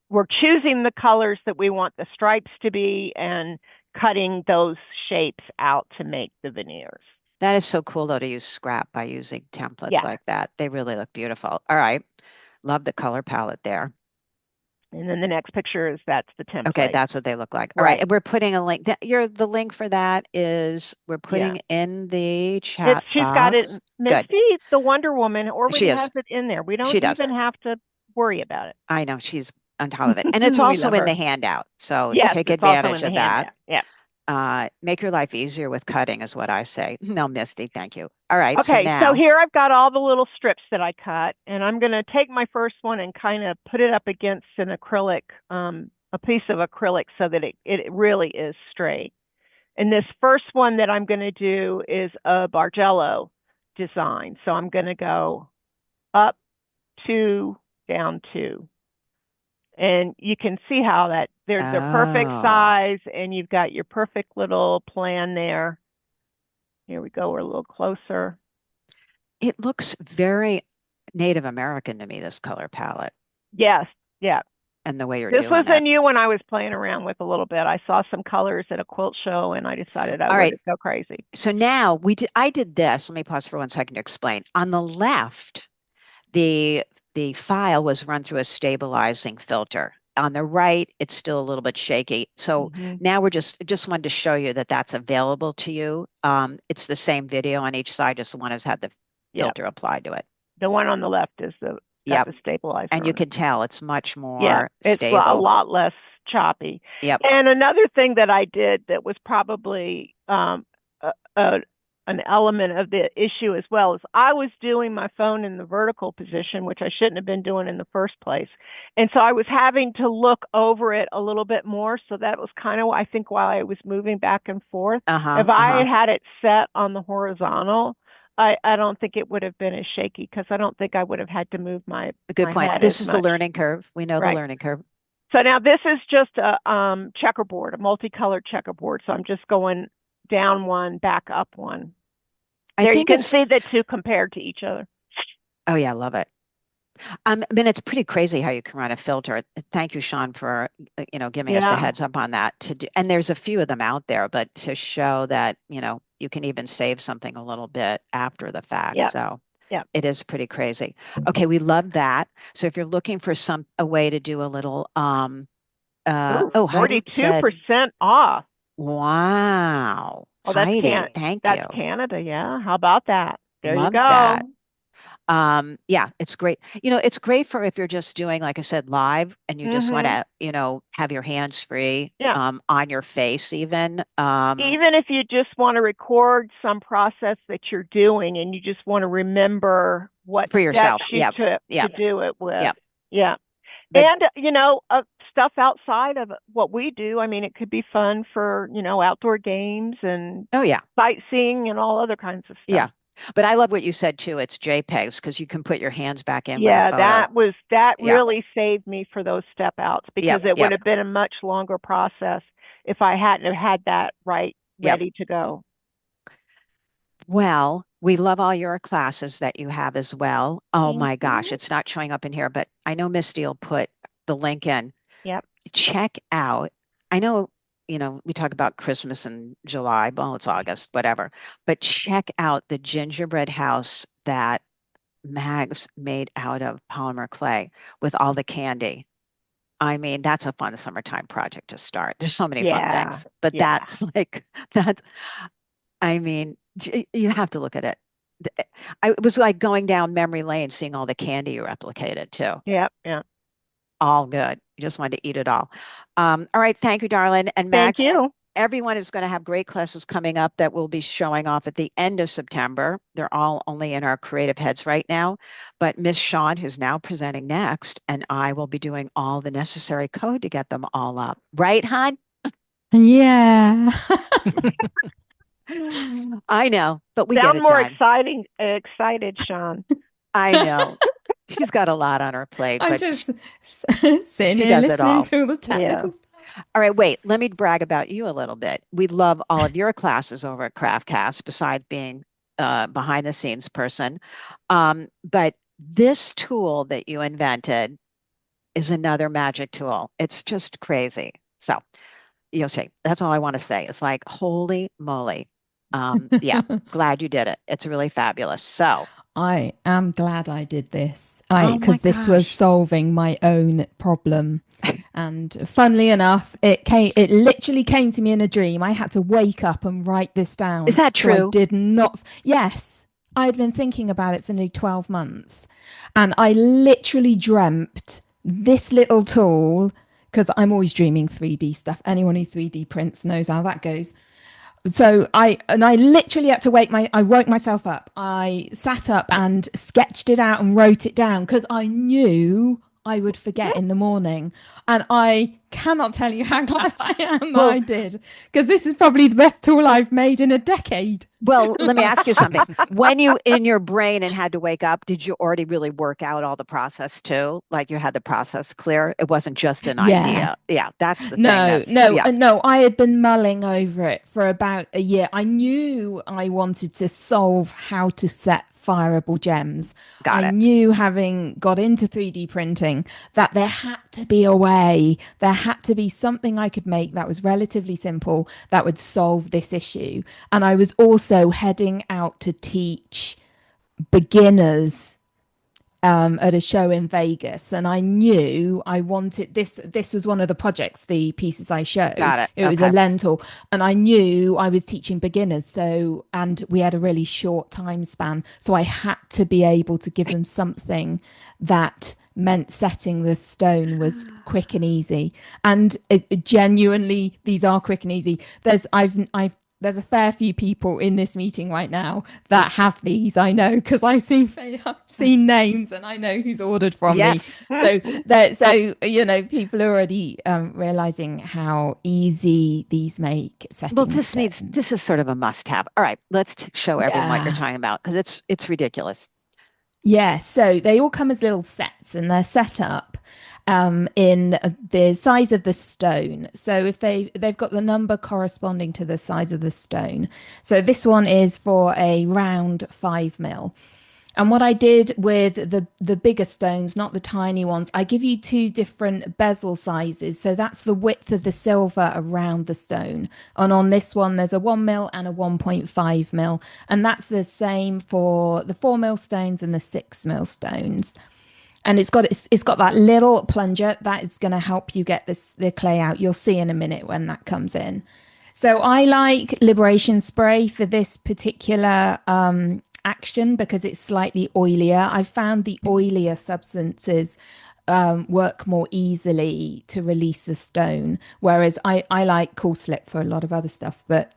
the colors that we want the stripes to be and cutting those shapes out to make the veneers. That is so cool, though, to use scrap by using templates like that. They really look beautiful. All right. Love the color palette there. And then the next picture that's the template. Okay, that's what they look like. All right. And we're putting a link. The link for that is we're putting in the chat She's box. got it. Misty, the Wonder Woman, already has it in there. We don't even have to worry about it. I know she's on top of it. And it's We also love in her. the handout. So Yes, take it's also in advantage the of that. handout. Yeah. Make your life easier with cutting is what I say. No, Misty, thank you. All right, so Okay, so now, here I've got all the little strips that I cut, and I'm going to take my first one and kind of put it up against an acrylic, a piece of acrylic, so that it really is straight. And this first one that I'm going to do is a Bargello design. So I'm going to go up 2, down 2. And you can see how that they're perfect size, and you've got your perfect little plan there. Here we go. We're a little closer. it looks very Native American to me, this color palette, Yes, yeah. and the way you're This doing was a it. new one I was playing around with a little bit. I saw some colors at a quilt show, and I decided I All right. would go crazy. So now I did this. Let me pause for 1 second to explain. On the left, the file was run through a stabilizing filter. On the right, it's still a little bit shaky. So now we're just wanted to show you that that's available to you. It's the same video on each side, just one has had the filter applied to it. The one on the left is the stabilizer. And you can tell it's much more it's stable. a lot less choppy. Yep. And another thing that I did that was probably an element of the issue as well is I was doing my phone in the vertical position, which I shouldn't have been doing in the first place. And so I was having to look over it a little bit more. So that was kind of, I think, while I was moving back and forth. If I had it set on the horizontal, I don't think it would have been as shaky, because I don't think I would have had to move my Good point. head This as is much. the learning curve. We know the learning curve. So now this is just a checkerboard, a multicolored checkerboard. So I'm just going down 1, back up 1. There you can see the two compared to each other. Oh yeah, I love it. I mean, it's pretty crazy how you can run a filter. Thank you, Sean, for giving us the heads up on that. And there's a few of them out there, but to show that you can even save something a little bit after the fact. So it is pretty crazy. Okay, we love that. So if you're looking for a way to do a little 42% off. Wow. Oh, Heidi, thank you. That's Canada, yeah. How about that? There Love you go. That. Yeah, it's great. It's great for if you're just doing, like I said, live, and you just want to, have your hands free, on your face even. Even if you just want to record some process that you're doing, and you just want to remember what for yourself, steps you took to do it with. Yeah. But, and stuff outside of what we do. I mean, it could be fun for outdoor games and sightseeing and all other kinds of stuff. Yeah. But I love what you said too. It's JPEGs, because you can put your hands back in. Yeah, with a photo. that really saved me for those step outs, because it would have been a much longer process if I hadn't have had that ready to go. Well, we love all your classes that you have as well. Oh my gosh, it's not showing up in here, but I know Misty will put the link in. Yep. Check out. I know, we talk about Christmas in July. Well, it's August, whatever. But check out the gingerbread house that Mags made out of polymer clay with all the candy. I mean, that's a fun summertime project to start. There's so many fun things, but I mean, you have to look at it. It was like going down memory lane, seeing all the candy you replicated too. Yeah. All good. You just wanted to eat it all. All right. Thank you, darling. And Max, thank you. Everyone is going to have great classes coming up that will be showing off at the end of September. They're all only in our creative heads right now. But Miss Sean, who's now presenting next, and I will be doing all the necessary code to get them all up. Right, hon? Yeah. I know, but we sound get it more done. excited, Sean. I know. She's got a lot on her plate. I'm but just sitting here listening to all the technical stuff. All right, wait, let me brag about you a little bit. We love all of your classes over at CraftCast, besides being behind the scenes person. But this tool that you invented is another magic tool. It's just crazy. So you'll see. That's all I want to say. It's like, holy moly. Yeah, glad you did it. It's really fabulous. So I am glad I did this. Because this was solving my own problem. And funnily enough, it literally came to me in a dream. I had to wake up and write this down. Is that true? So I did not. Yes. I had been thinking about it for nearly 12 months. And I literally dreamt this little tool, because I'm always dreaming 3D stuff. Anyone who 3D prints knows how that goes. So I literally had to I woke myself up. I sat up and sketched it out and wrote it down because I knew I would forget in the morning. And I cannot tell you how glad I am that I did, because this is probably the best tool I've made in a decade. Well, let me ask you something. When you in your brain and had to wake up, did you already really work out all the process too? Like you had the process clear? It wasn't just an idea. Yeah, that's the thing. No. I had been mulling over it for about a year. I knew I wanted to solve how to set fireable gems. I knew, having got into 3D printing, that there had to be a way. There had to be something I could make that was relatively simple that would solve this issue. And I was also heading out to teach beginners at a show in Vegas, and I knew I wanted this. This was one of the projects, the pieces I showed. It was a lentil, and I knew I was teaching beginners. So, and we had a really short time span, so I had to be able to give them something that meant setting the stone was quick and easy. And genuinely, these are quick and easy. There's a fair few people in this meeting right now that have these. I know, because I've seen names and I know who's ordered from me. So people are already realizing how easy these make setting. Well, this is sort of a must-have. All right, let's show everyone what you're talking about, because it's ridiculous. Yeah, so they all come as little sets, and they're set up in the size of the stone. So if they've got the number corresponding to the size of the stone. So this one is for a round 5mm. And what I did with the bigger stones, not the tiny ones, I give you two different bezel sizes. So that's the width of the silver around the stone. And on this one, there's a 1mm and a 1.5mm. And that's the same for the 4mm stones and the 6mm stones. And it's got that little plunger that is going to help you get the clay out. You'll see in a minute when that comes in. So I like Liberation Spray for this particular action because it's slightly oilier. I found the oilier substances work more easily to release the stone, whereas I like Cool Slip for a lot of other stuff, but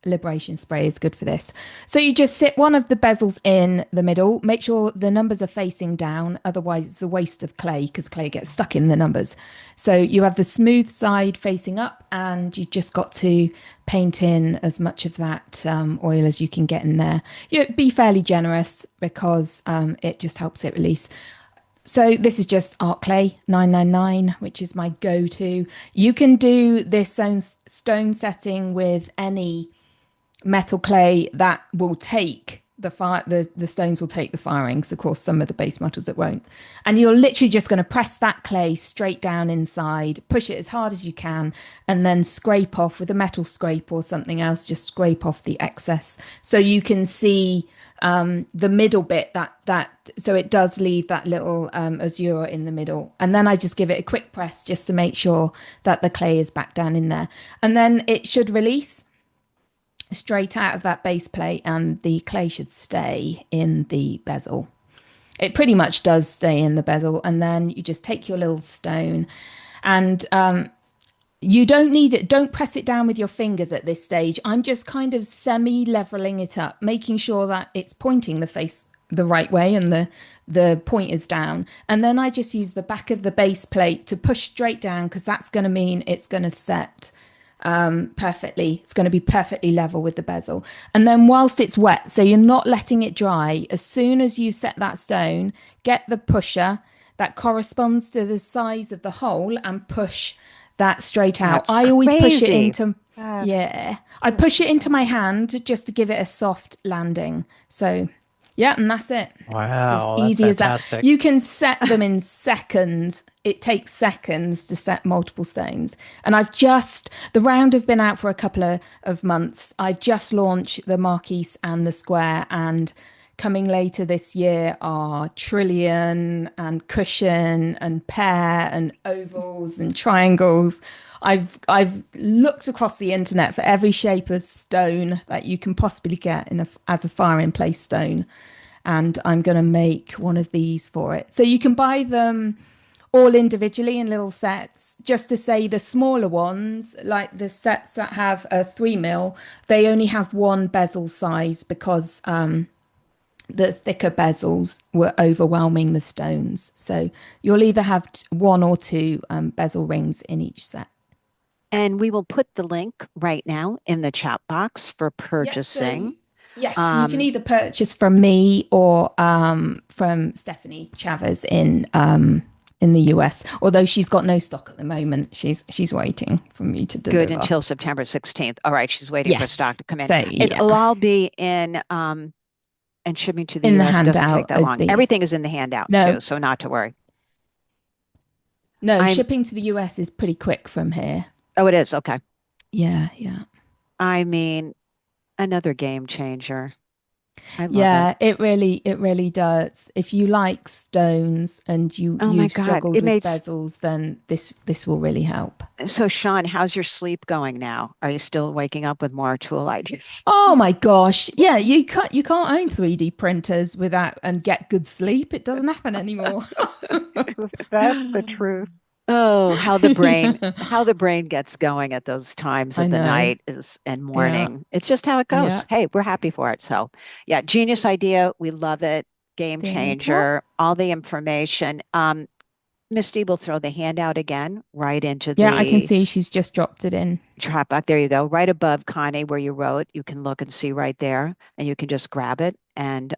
Liberation Spray is good for this. So you just sit one of the bezels in the middle, make sure the numbers are facing down, otherwise it's a waste of clay because clay gets stuck in the numbers. So you have the smooth side facing up, and you just got to paint in as much of that oil as you can get in there. Be fairly generous because it just helps it release. So this is just art clay 999, which is my go-to. You can do this stone setting with any metal clay that will take the stones will take the firings. Of course, some of the base metals it won't. And you're literally just going to press that clay straight down inside, push it as hard as you can, and then scrape off with a metal scrape or something else, just scrape off the excess. So you can see the middle bit so it does leave that little azure in the middle. And then I just give it a quick press just to make sure that the clay is back down in there. And then it should release straight out of that base plate, and the clay should stay in the bezel. It pretty much does stay in the bezel. And then you just take your little stone, and you don't need it. Don't press it down with your fingers at this stage. I'm just kind of semi-leveling it up, making sure that it's pointing the face the right way and the point is down. And then I just use the back of the base plate to push straight down, because that's going to mean it's going to set perfectly. It's going to be perfectly level with the bezel. And then whilst it's wet, so you're not letting it dry, as soon as you set that stone, get the pusher that corresponds to the size of the hole and push that straight out. That's I always push it crazy. into I push it into my hand just to give it a soft landing. So yeah, and that's it. Wow, it's as easy as fantastic. that. You can set them in seconds. It takes seconds to set multiple stones. And the round have been out for a couple of months. I've just launched the Marquise and the Square, and coming later this year are trillion and cushion and pear and ovals and triangles. I've looked across the internet for every shape of stone that you can possibly get as a fire in place stone, and I'm going to make one of these for it. So you can buy them all individually in little sets. Just to say, the smaller ones, like the sets that have a 3 mil, they only have one bezel size because the thicker bezels were overwhelming the stones. So you'll either have one or two bezel rings in each set. And we will put the link right now in the chat box for purchasing. Yes, you can either purchase from me or from Stephanie Chavez in the US. Although she's got no stock at the moment, she's waiting for me to deliver. Good, until September 16th. All right, she's waiting for stock to come in. So, It'll all be in and shipping to the in US the doesn't take that long. Everything is in the handout too, so not to worry. No, shipping to the US is pretty quick from here. Oh, it is. Okay. Yeah. I mean, another game changer. I love it really does. If you like stones and you've struggled with bezels, then this will really help. So, Sian, how's your sleep going now? Are you still waking up with more tool ideas? Oh my gosh. Yeah, you can't own 3D printers without and get good sleep. It doesn't happen anymore. That's the truth. Oh, how the brain gets going at those times of the night and morning. Yeah. It's just how it goes. Yeah. Hey, we're happy for it. So yeah, genius idea. We love it. Game changer. All the information. Misty will throw the handout again right into the... Yeah, I can see she's just dropped it in. Trap back. There you go. Right above Connie where you wrote. You can look and see right there. And you can just grab it and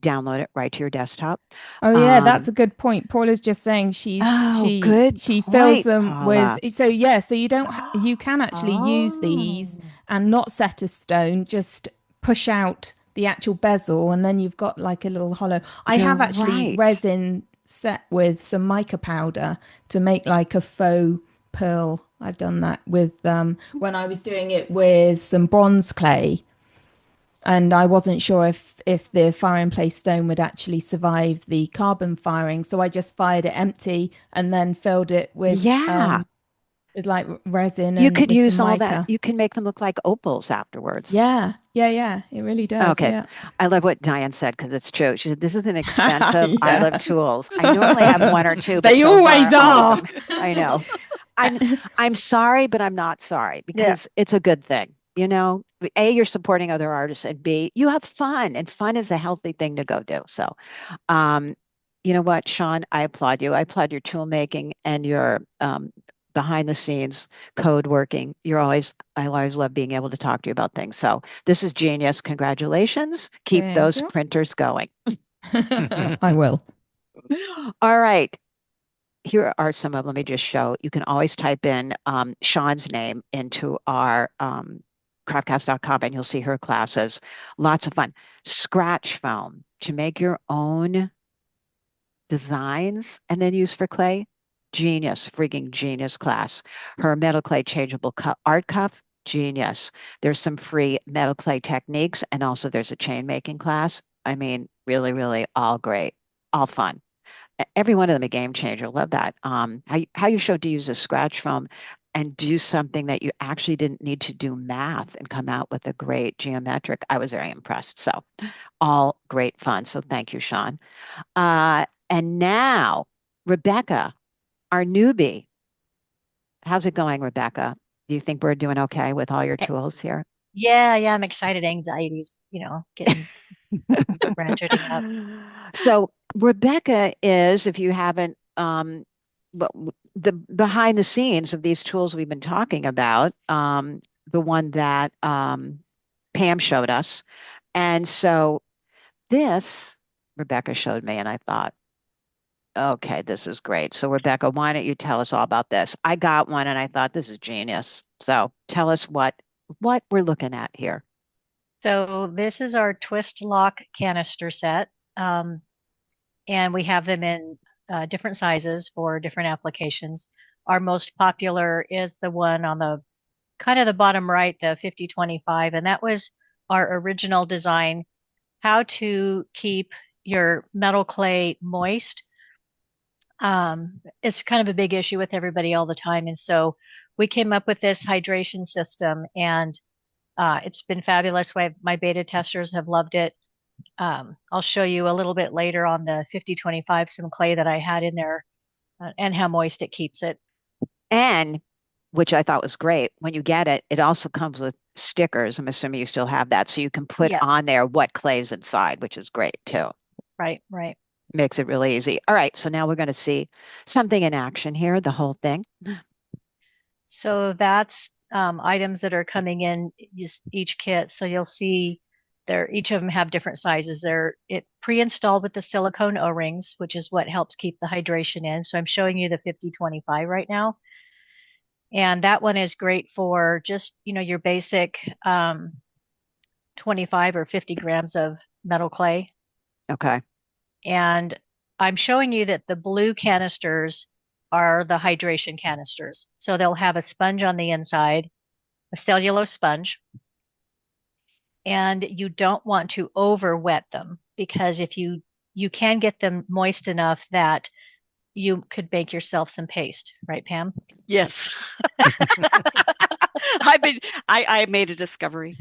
download it right to your desktop. Oh yeah, that's a good point. Paula's just saying she fills them Paula. So you can actually use these and not set a stone, just push out the actual bezel and then you've got like a little hollow. I have actually resin set with some mica powder to make like a faux pearl. I've done that with when I was doing it with some bronze clay. And I wasn't sure if the fire in place stone would actually survive the carbon firing. So I just fired it empty and then filled it with like resin. You could use all that. You can make them look like opals afterwards. Yeah. It really does. Okay. Yeah. I love what Diane said because it's true. She said, this is an expensive I love tools. I normally have one or two. But they always are. I know. I'm sorry, but I'm not sorry because it's a good thing. You know, A, you're supporting other artists, and B, you have fun, and fun is a healthy thing to go do. So, you know what, Sian, I applaud you. I applaud your tool making and your behind the scenes code working. I always love being able to talk to you about things. So this is genius. Congratulations. Keep those printers going. I will. All right. Here are some of, let me just show. You can always type in Sian's name into our craftcast.com and you'll see her classes. Lots of fun. Scratch foam to make your own designs and then use for clay. Genius, freaking genius class. Her metal clay changeable art cuff. Genius. There's some free metal clay techniques and also there's a chain making class. I mean, really, really all great, all fun. Every one of them a game changer. Love that. How you showed to use a scratch foam and do something that you actually didn't need to do math and come out with a great geometric. I was very impressed. So all great fun. So thank you, Sian. And now, Rebecca, our newbie. How's it going, Rebecca? Do you think we're doing okay with all your tools here? Yeah, I'm excited. Anxieties, getting ratcheting up. So Rebecca is, if you haven't, the behind the scenes of these tools we've been talking about, the one that Pam showed us. And so this, Rebecca showed me, and I thought, okay, this is great. So Rebecca, why don't you tell us all about this? I got one and I thought this is genius. So tell us what we're looking at here. So this is our twist lock canister set. And we have them in different sizes for different applications. Our most popular is the one on the kind of the bottom right, the 5025, and that was our original design. how to keep your metal clay moist. It's kind of a big issue with everybody all the time. And so we came up with this hydration system, and it's been fabulous. My beta testers have loved it. I'll show you a little bit later on the 5025 some clay that I had in there, and how moist it keeps it. And which I thought was great, when you get it, it also comes with stickers. I'm assuming you still have that. So you can put Yeah. on there what clay's inside, which is great too. Right. Makes it really easy. All right. So now we're going to see something in action here, the whole thing. So that's items that are coming in each kit. So you'll see each of them have different sizes. They're pre-installed with the silicone O-rings, which is what helps keep the hydration in. So I'm showing you the 5025 right now. And that one is great for just, your basic 25 or 50 grams of metal clay. Okay. And I'm showing you that the blue canisters are the hydration canisters. So they'll have a sponge on the inside, a cellulose sponge. And you don't want to over wet them, because if you can get them moist enough that you could make yourself some paste, right, Pam? Yes. I made a discovery.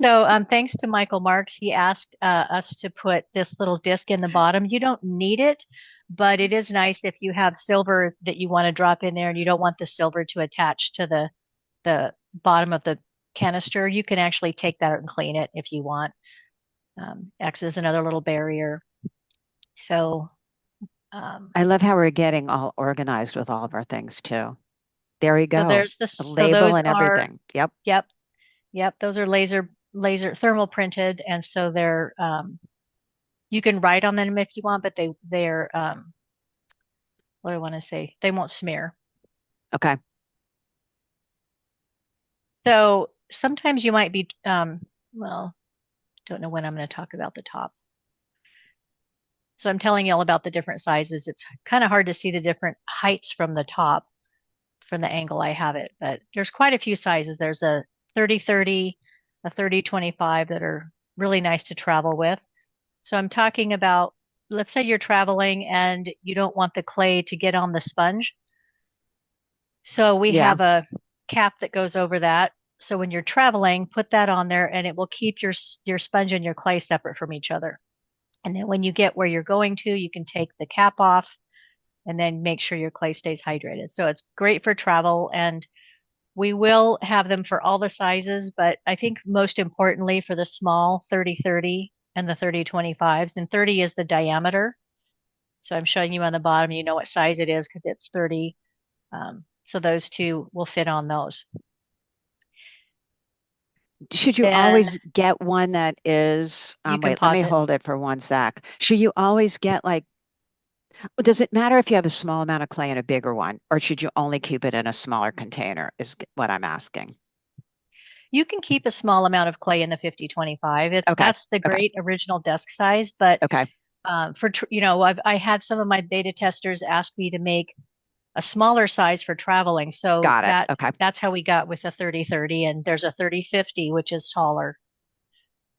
So thanks to Michael Marks, he asked us to put this little disc in the bottom. You don't need it, but it is nice if you have silver that you want to drop in there and you don't want the silver to attach to the bottom of the canister. You can actually take that out and clean it if you want. X is another little barrier. So I love how we're getting all organized with all of our things too. There we go. So there's the label and everything. Yep. Those are laser thermal printed, and so they're you can write on them if you want, but they're what do I want to say? They won't smear. Okay. So sometimes you might be well, don't know when I'm going to talk about the top. So I'm telling you all about the different sizes. It's kind of hard to see the different heights from the top, from the angle I have it, but there's quite a few sizes. There's a 30-30, a 30-25 that are really nice to travel with. So I'm talking about, let's say you're traveling and you don't want the clay to get on the sponge. So we have a cap that goes over that. So when you're traveling, put that on there and it will keep your sponge and your clay separate from each other. And then when you get where you're going to, you can take the cap off and then make sure your clay stays hydrated. So it's great for travel, and we will have them for all the sizes, but I think most importantly for the small 30-30 and the 30-25s, and 30 is the diameter. So I'm showing you on the bottom, you know what size it is because it's 30. So those two will fit on those. Should you always get one that is, wait, let me hold it for one sec. Should you always get does it matter if you have a small amount of clay in a bigger one, or should you only keep it in a smaller container is what I'm asking. You can keep a small amount of clay in the 50-25. That's the great original desk size, but I had some of my beta testers ask me to make a smaller size for traveling. So that's how we got with the 30-30, and there's a 30-50, which is taller.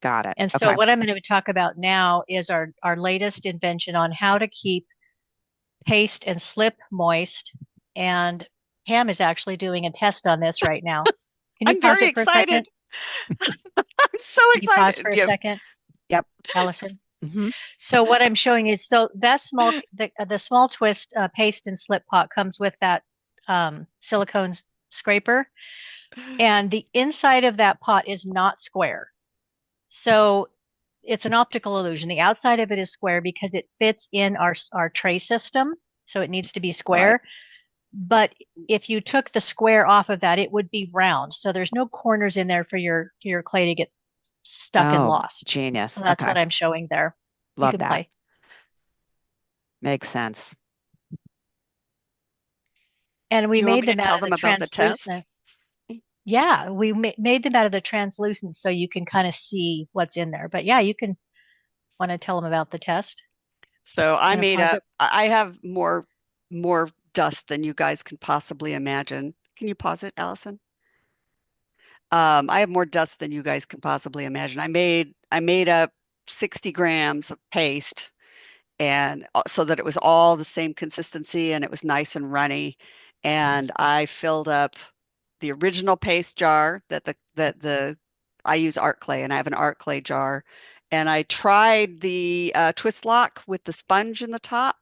Got it. And so what I'm going to talk about now is our latest invention on how to keep paste and slip moist. And Pam is actually doing a test on this right now. Can you I'm pause very it for excited. A second? I'm so excited. Can you pause for a second? Yep. Allison. Mm-hmm. So what I'm showing is, that small, the small twist paste and slip pot comes with that silicone scraper, and the inside of that pot is not square. So it's an optical illusion. The outside of it is square because it fits in our tray system, so it needs to be square. Right. But if you took the square off of that, it would be round. So there's no corners in there for your clay to get stuck and lost. Genius. So that's what I'm showing there. Love that. Play. Makes sense. And we made them out of the translucent. Yeah, we made them out of the translucent so you can kind of see what's in there. But yeah, you can want to tell them about the test. So I have more dust than you guys can possibly imagine. Can you pause it, Allison? I have more dust than you guys can possibly imagine. I made up 60 grams of paste, and so that it was all the same consistency and it was nice and runny. And I filled up the original paste jar that the I use art clay, and I have an art clay jar. And I tried the twist lock with the sponge in the top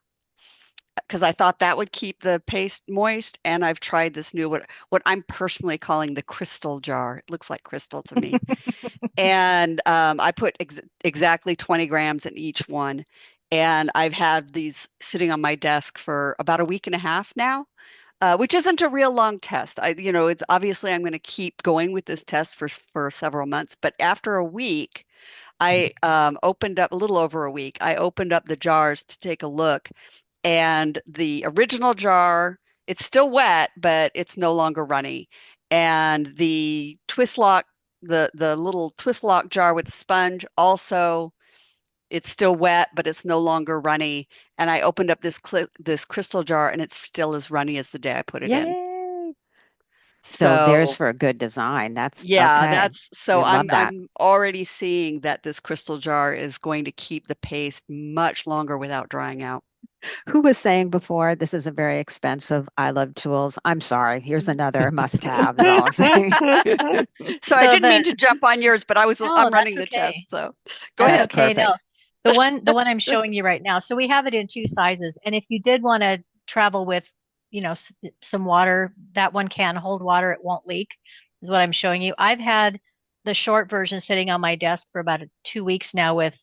because I thought that would keep the paste moist. And I've tried this new what I'm personally calling the crystal jar. It looks like crystal to me. And I put exactly 20 grams in each one. And I've had these sitting on my desk for about a week and a half now, which isn't a real long test. It's obviously I'm going to keep going with this test for several months. But after a week, I opened up a little over a week. I opened up the jars to take a look, and the original jar, it's still wet, but it's no longer runny. And the twist lock, the little twist lock jar with the sponge, also it's still wet, but it's no longer runny. And I opened up this crystal jar, and it's still as runny as the day I put it in. Yay! So there's So for a good design. That's yeah, okay. that's We so love that. I'm already seeing that this crystal jar is going to keep the paste much longer without drying out. Who was saying before this is a very expensive? I love tools. I'm sorry. Here's another must-have, is all I'm saying. So I So didn't mean to jump on yours, but no, I'm that's running the okay. test. So go That's That's ahead. okay. perfect. No, the one I'm showing you right now. So we have it in two sizes. And if you did want to travel with, some water, that one can hold water. It won't leak, is what I'm showing you. I've had the short version sitting on my desk for about 2 weeks now with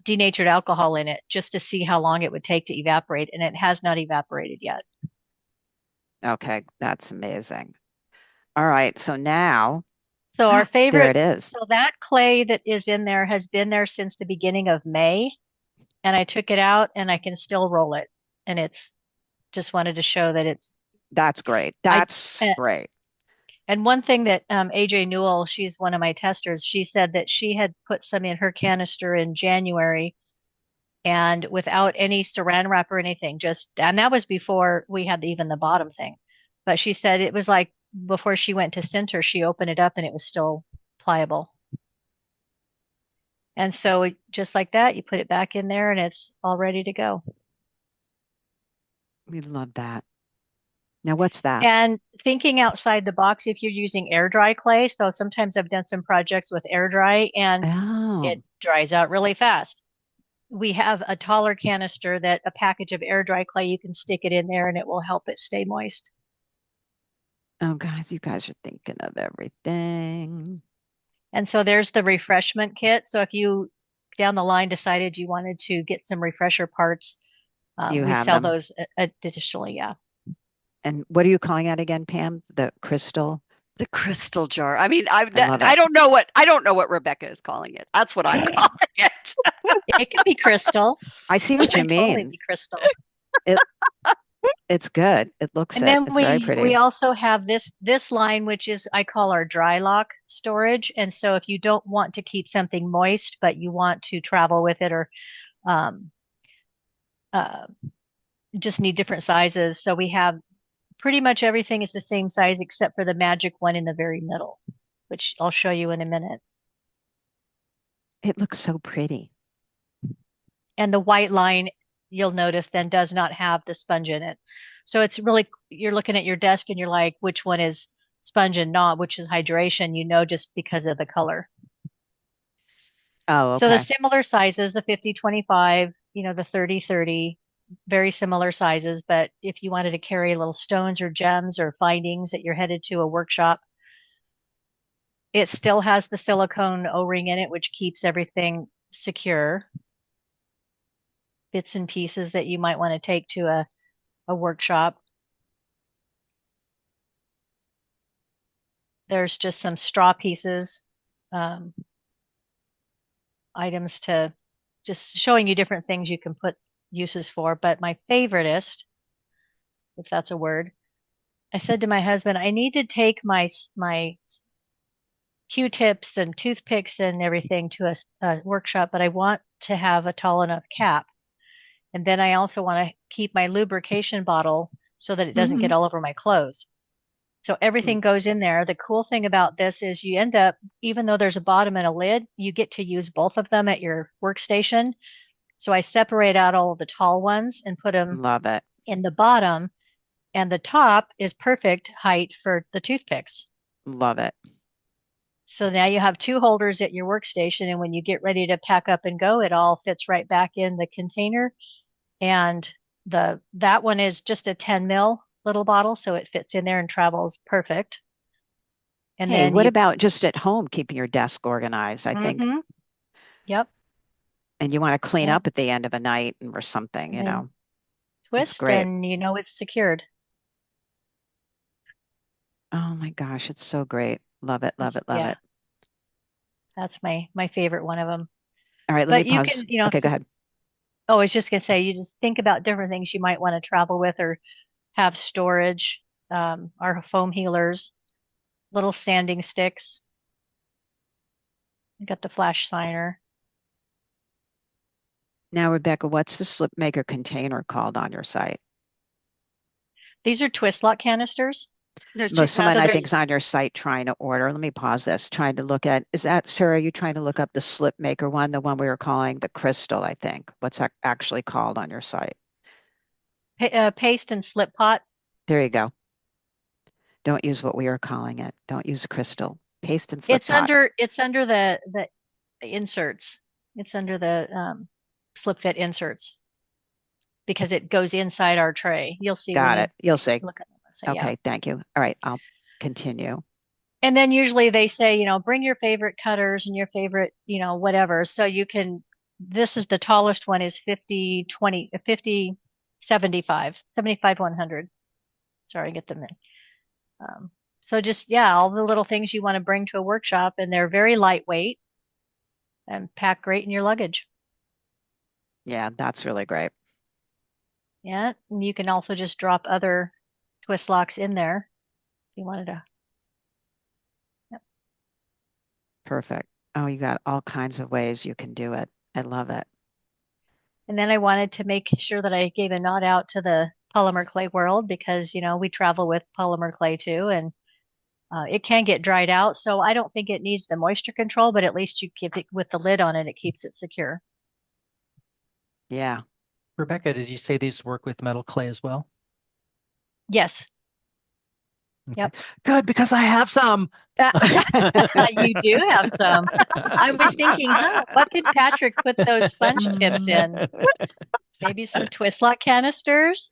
denatured alcohol in it, just to see how long it would take to evaporate. And it has not evaporated yet. Okay, that's amazing. All right, so now So our there it favorite, is. so that clay that is in there has been there since the beginning of May. And I took it out and I can still roll it. And it's just wanted to show that That's great. I, That's uh, great. and one thing that AJ Newell, she's one of my testers, she said that she had put some in her canister in January and without any saran wrap or anything, and that was before we had even the bottom thing. But she said it was like before she went to center, she opened it up and it was still pliable. And so just like that, you put it back in there and it's all ready to go. We love that. Now, what's that? And thinking outside the box, if you're using air dry clay, so sometimes I've done some projects with air dry and Oh, it dries out really fast. We have a taller canister that a package of air dry clay, you can stick it in there and it will help it stay moist. oh, guys, you guys are thinking of everything. And so there's the refreshment kit. So if you down the line decided you wanted to get some refresher parts, You we have sell them. those additionally. Yeah. And what are you calling that again, Pam? The crystal? The crystal jar. I mean, I love I it. don't know what Rebecca is calling it. That's what I'm calling it. It can be crystal. I see what It you can totally mean. be crystal. It's good. It looks And it. then It's very we pretty. also have this line, which is I call our dry lock storage. And so if you don't want to keep something moist, but you want to travel with it or um, uh, just need different sizes. So we have pretty much everything is the same size except for the magic one in the very middle, which I'll show you in a minute. It looks so pretty. And the white line, you'll notice, then does not have the sponge in it. So it's really, you're looking at your desk and you're like, which one is sponge and not, which is hydration, just because of the color. Oh, So the okay. similar sizes, the 50-25, the 30-30, very similar sizes. But if you wanted to carry little stones or gems or findings that you're headed to a workshop, it still has the silicone O-ring in it, which keeps everything secure. Bits and pieces that you might want to take to a workshop. There's just some straw pieces, items to just showing you different things you can put uses for. But my favoriteest, if that's a word, I said to my husband, I need to take my Q-tips and toothpicks and everything to a workshop, but I want to have a tall enough cap. And then I also want to keep my lubrication bottle so that it doesn't get all over my clothes. So everything goes in there. The cool thing about this is you end up, even though there's a bottom and a lid, you get to use both of them at your workstation. So I separate out all the tall ones and put them Love it. in the bottom, and the top is perfect height for the toothpicks. Love it. So now you have two holders at your workstation, and when you get ready to pack up and go, it all fits right back in the container. And that one is just a 10 mil little bottle, so it fits in there and travels perfect. And Hey, then what about just at home keeping your desk organized? I think, Yep. and you want to clean Yeah. up at the end of a night or something, And then It's twist, great. and you know it's secured. Oh my gosh, it's so great. Love it, love it, love Yeah, it. that's my favorite one of them. All right, let me But you pause. can, you know, Okay, go ahead. oh, I was just gonna say, you just think about different things you might want to travel with or have storage. Our foam healers, little sanding sticks. You got the flash signer. Now, Rebecca, what's the slip maker container called on your site? These are twist lock canisters. Someone I that's think is on your site trying to order. Let me pause this. Trying to look at, is that, Sarah, are you trying to look up the slip maker one, the one we were calling the crystal, I think? What's that actually called on your site? Paste and slip pot. There you go. Don't use what we are calling it. Don't use crystal. Paste and slip It's pot. under the inserts. It's under the slip fit inserts because it goes inside our tray. You'll see when Got you it. You'll see. look at the website. Yeah. Okay, thank you. All right, I'll continue. And then usually they say, you know, bring your favorite cutters and your favorite, you know, whatever. So you can, this is the tallest one is 50, 20, 50, 75, 75, 100. Sorry, get them in. So just, yeah, all the little things you want to bring to a workshop, and they're very lightweight and pack great in your luggage. Yeah, that's really great. Yeah. And you can also just drop other twist locks in there if you wanted to. Yep. Perfect. Oh, you got all kinds of ways you can do it. I love it. And then I wanted to make sure that I gave a nod out to the polymer clay world because, you know, we travel with polymer clay too, and it can get dried out. So I don't think it needs the moisture control, but at least you keep it with the lid on it, it keeps it secure. Yeah. Rebecca, did you say these work with metal clay as well? Yes. Okay. Yep. Good, because I have some. You do have some. I was thinking, what did Patrik put those sponge tips in? Maybe some twist lock canisters?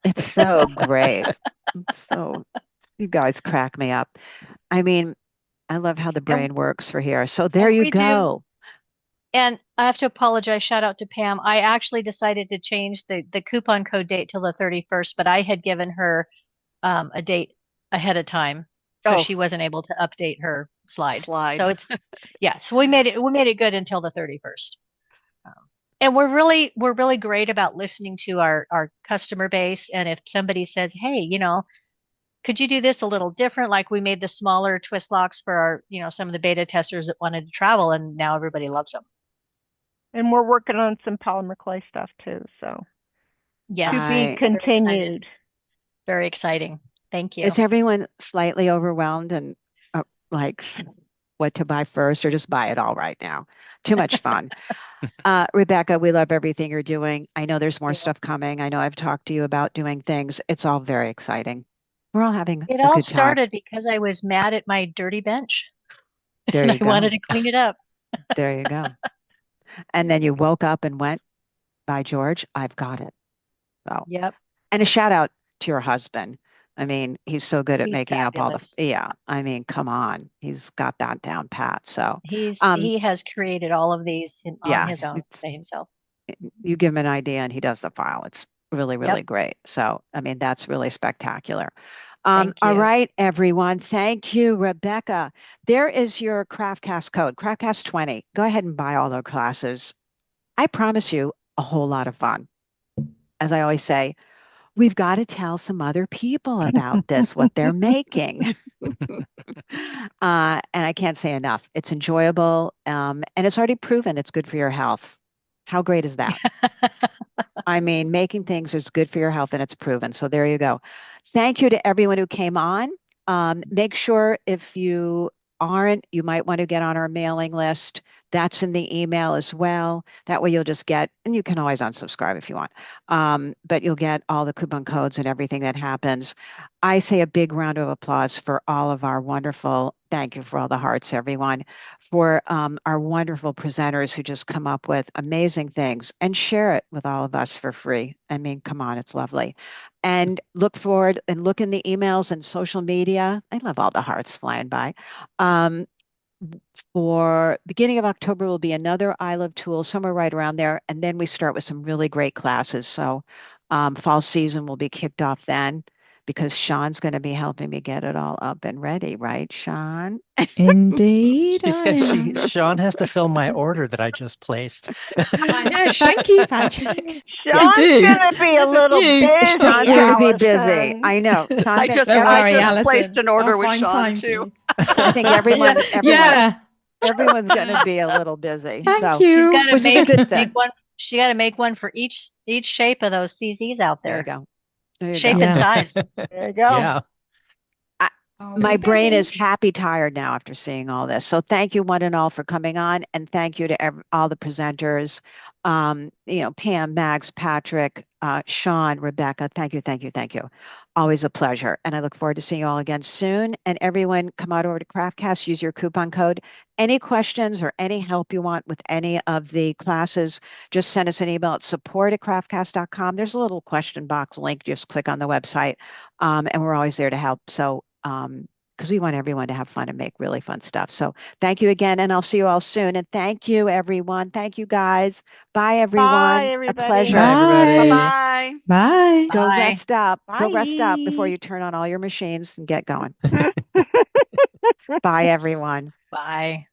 It's so great. So you guys crack me up. I mean, I love how the brain works for here. So there and you we do. go. And I have to apologize. Shout out to Pam. I actually decided to change the coupon code date till the 31st, but I had given her a date ahead of time, so she wasn't able to update her slide. So it's so we made it good until the 31st. And we're really great about listening to our customer base. And if somebody says, hey, you know, could you do this a little different? Like we made the smaller twist locks for our, you know, some of the beta testers that wanted to travel, and now everybody loves them. And we're working on some polymer clay stuff too. So yes, to be continued. Very exciting. Thank you. Is everyone slightly overwhelmed and like what to buy first, or just buy it all right now? Too much fun. Rebecca, we love everything you're doing. I know there's more stuff coming. I know I've talked to you about doing things. It's all very exciting. We're all having it a all good started time. because I was mad at my dirty bench. There and you I wanted to clean it up. There you go. And then you woke up and went, by George, I've got it. So, yep. And a shout out to your husband. I mean, he's so good at making fabulous. up all the, I mean, come on. He's got that down pat. So he has created all of these on his own by himself. You give him an idea and he does the file. It's really, really great. So, I mean, that's really spectacular. All right, everyone. Thank you, Rebecca. There is your CraftCast code, CraftCast 20. Go ahead and buy all those classes. I promise you a whole lot of fun. As I always say, we've got to tell some other people about this, what they're making. And I can't say enough. It's enjoyable, and it's already proven it's good for your health. How great is that? I mean, making things is good for your health, and it's proven. So there you go. Thank you to everyone who came on. Make sure if you aren't, you might want to get on our mailing list. That's in the email as well. That way you'll just get, and you can always unsubscribe if you want, but you'll get all the coupon codes and everything that happens. I say a big round of applause for all of our wonderful, thank you for all the hearts, everyone, for our wonderful presenters who just come up with amazing things and share it with all of us for free. I mean, come on, it's lovely. And look forward and look in the emails and social media. I love all the hearts flying by. Um, for beginning of October will be another I Love Tool, somewhere right around there. And then we start with some really great classes. So fall season will be kicked off then because Sean's going to be helping me get it all up and ready, right, Sean? Indeed, She I said am. Sean has to fill my order that I just placed. I know. Thank you, Patrick. Sean's do. gonna be a There's a little few. busy, Sean's going to be busy. Allison. I know. I Sean's just Don't I worry, just Alison. placed an order I'll with find Sean time for too. you. I think everyone, Yeah. everyone's going to be a little busy. Thank So, She's you. got to which is a good make thing. one. She got to make one for each shape of those CZs out There you there. go. There you Shape go. and size. There you go. Yeah. I'll My be brain busy. is happy tired now after seeing all this. So thank you one and all for coming on, and thank you to all the presenters. Pam, Max, Patrick, Sean, Rebecca. Thank you, thank you, thank you. Always a pleasure, and I look forward to seeing you all again soon. And everyone, come out over to CraftCast. Use your coupon code. Any questions or any help you want with any of the classes, just send us an email at support@craftcast.com. There's a little question box link. Just click on the website, and we're always there to help. So because we want everyone to have fun and make really fun stuff. So thank you again, and I'll see you all soon. And thank you, everyone. Thank you, guys. Bye, everyone. Bye, A everybody. pleasure. Bye, everybody. Bye-bye. Bye. Go Bye. rest up. Go rest up before Bye. you turn on all your machines and get going. Bye, everyone. Bye.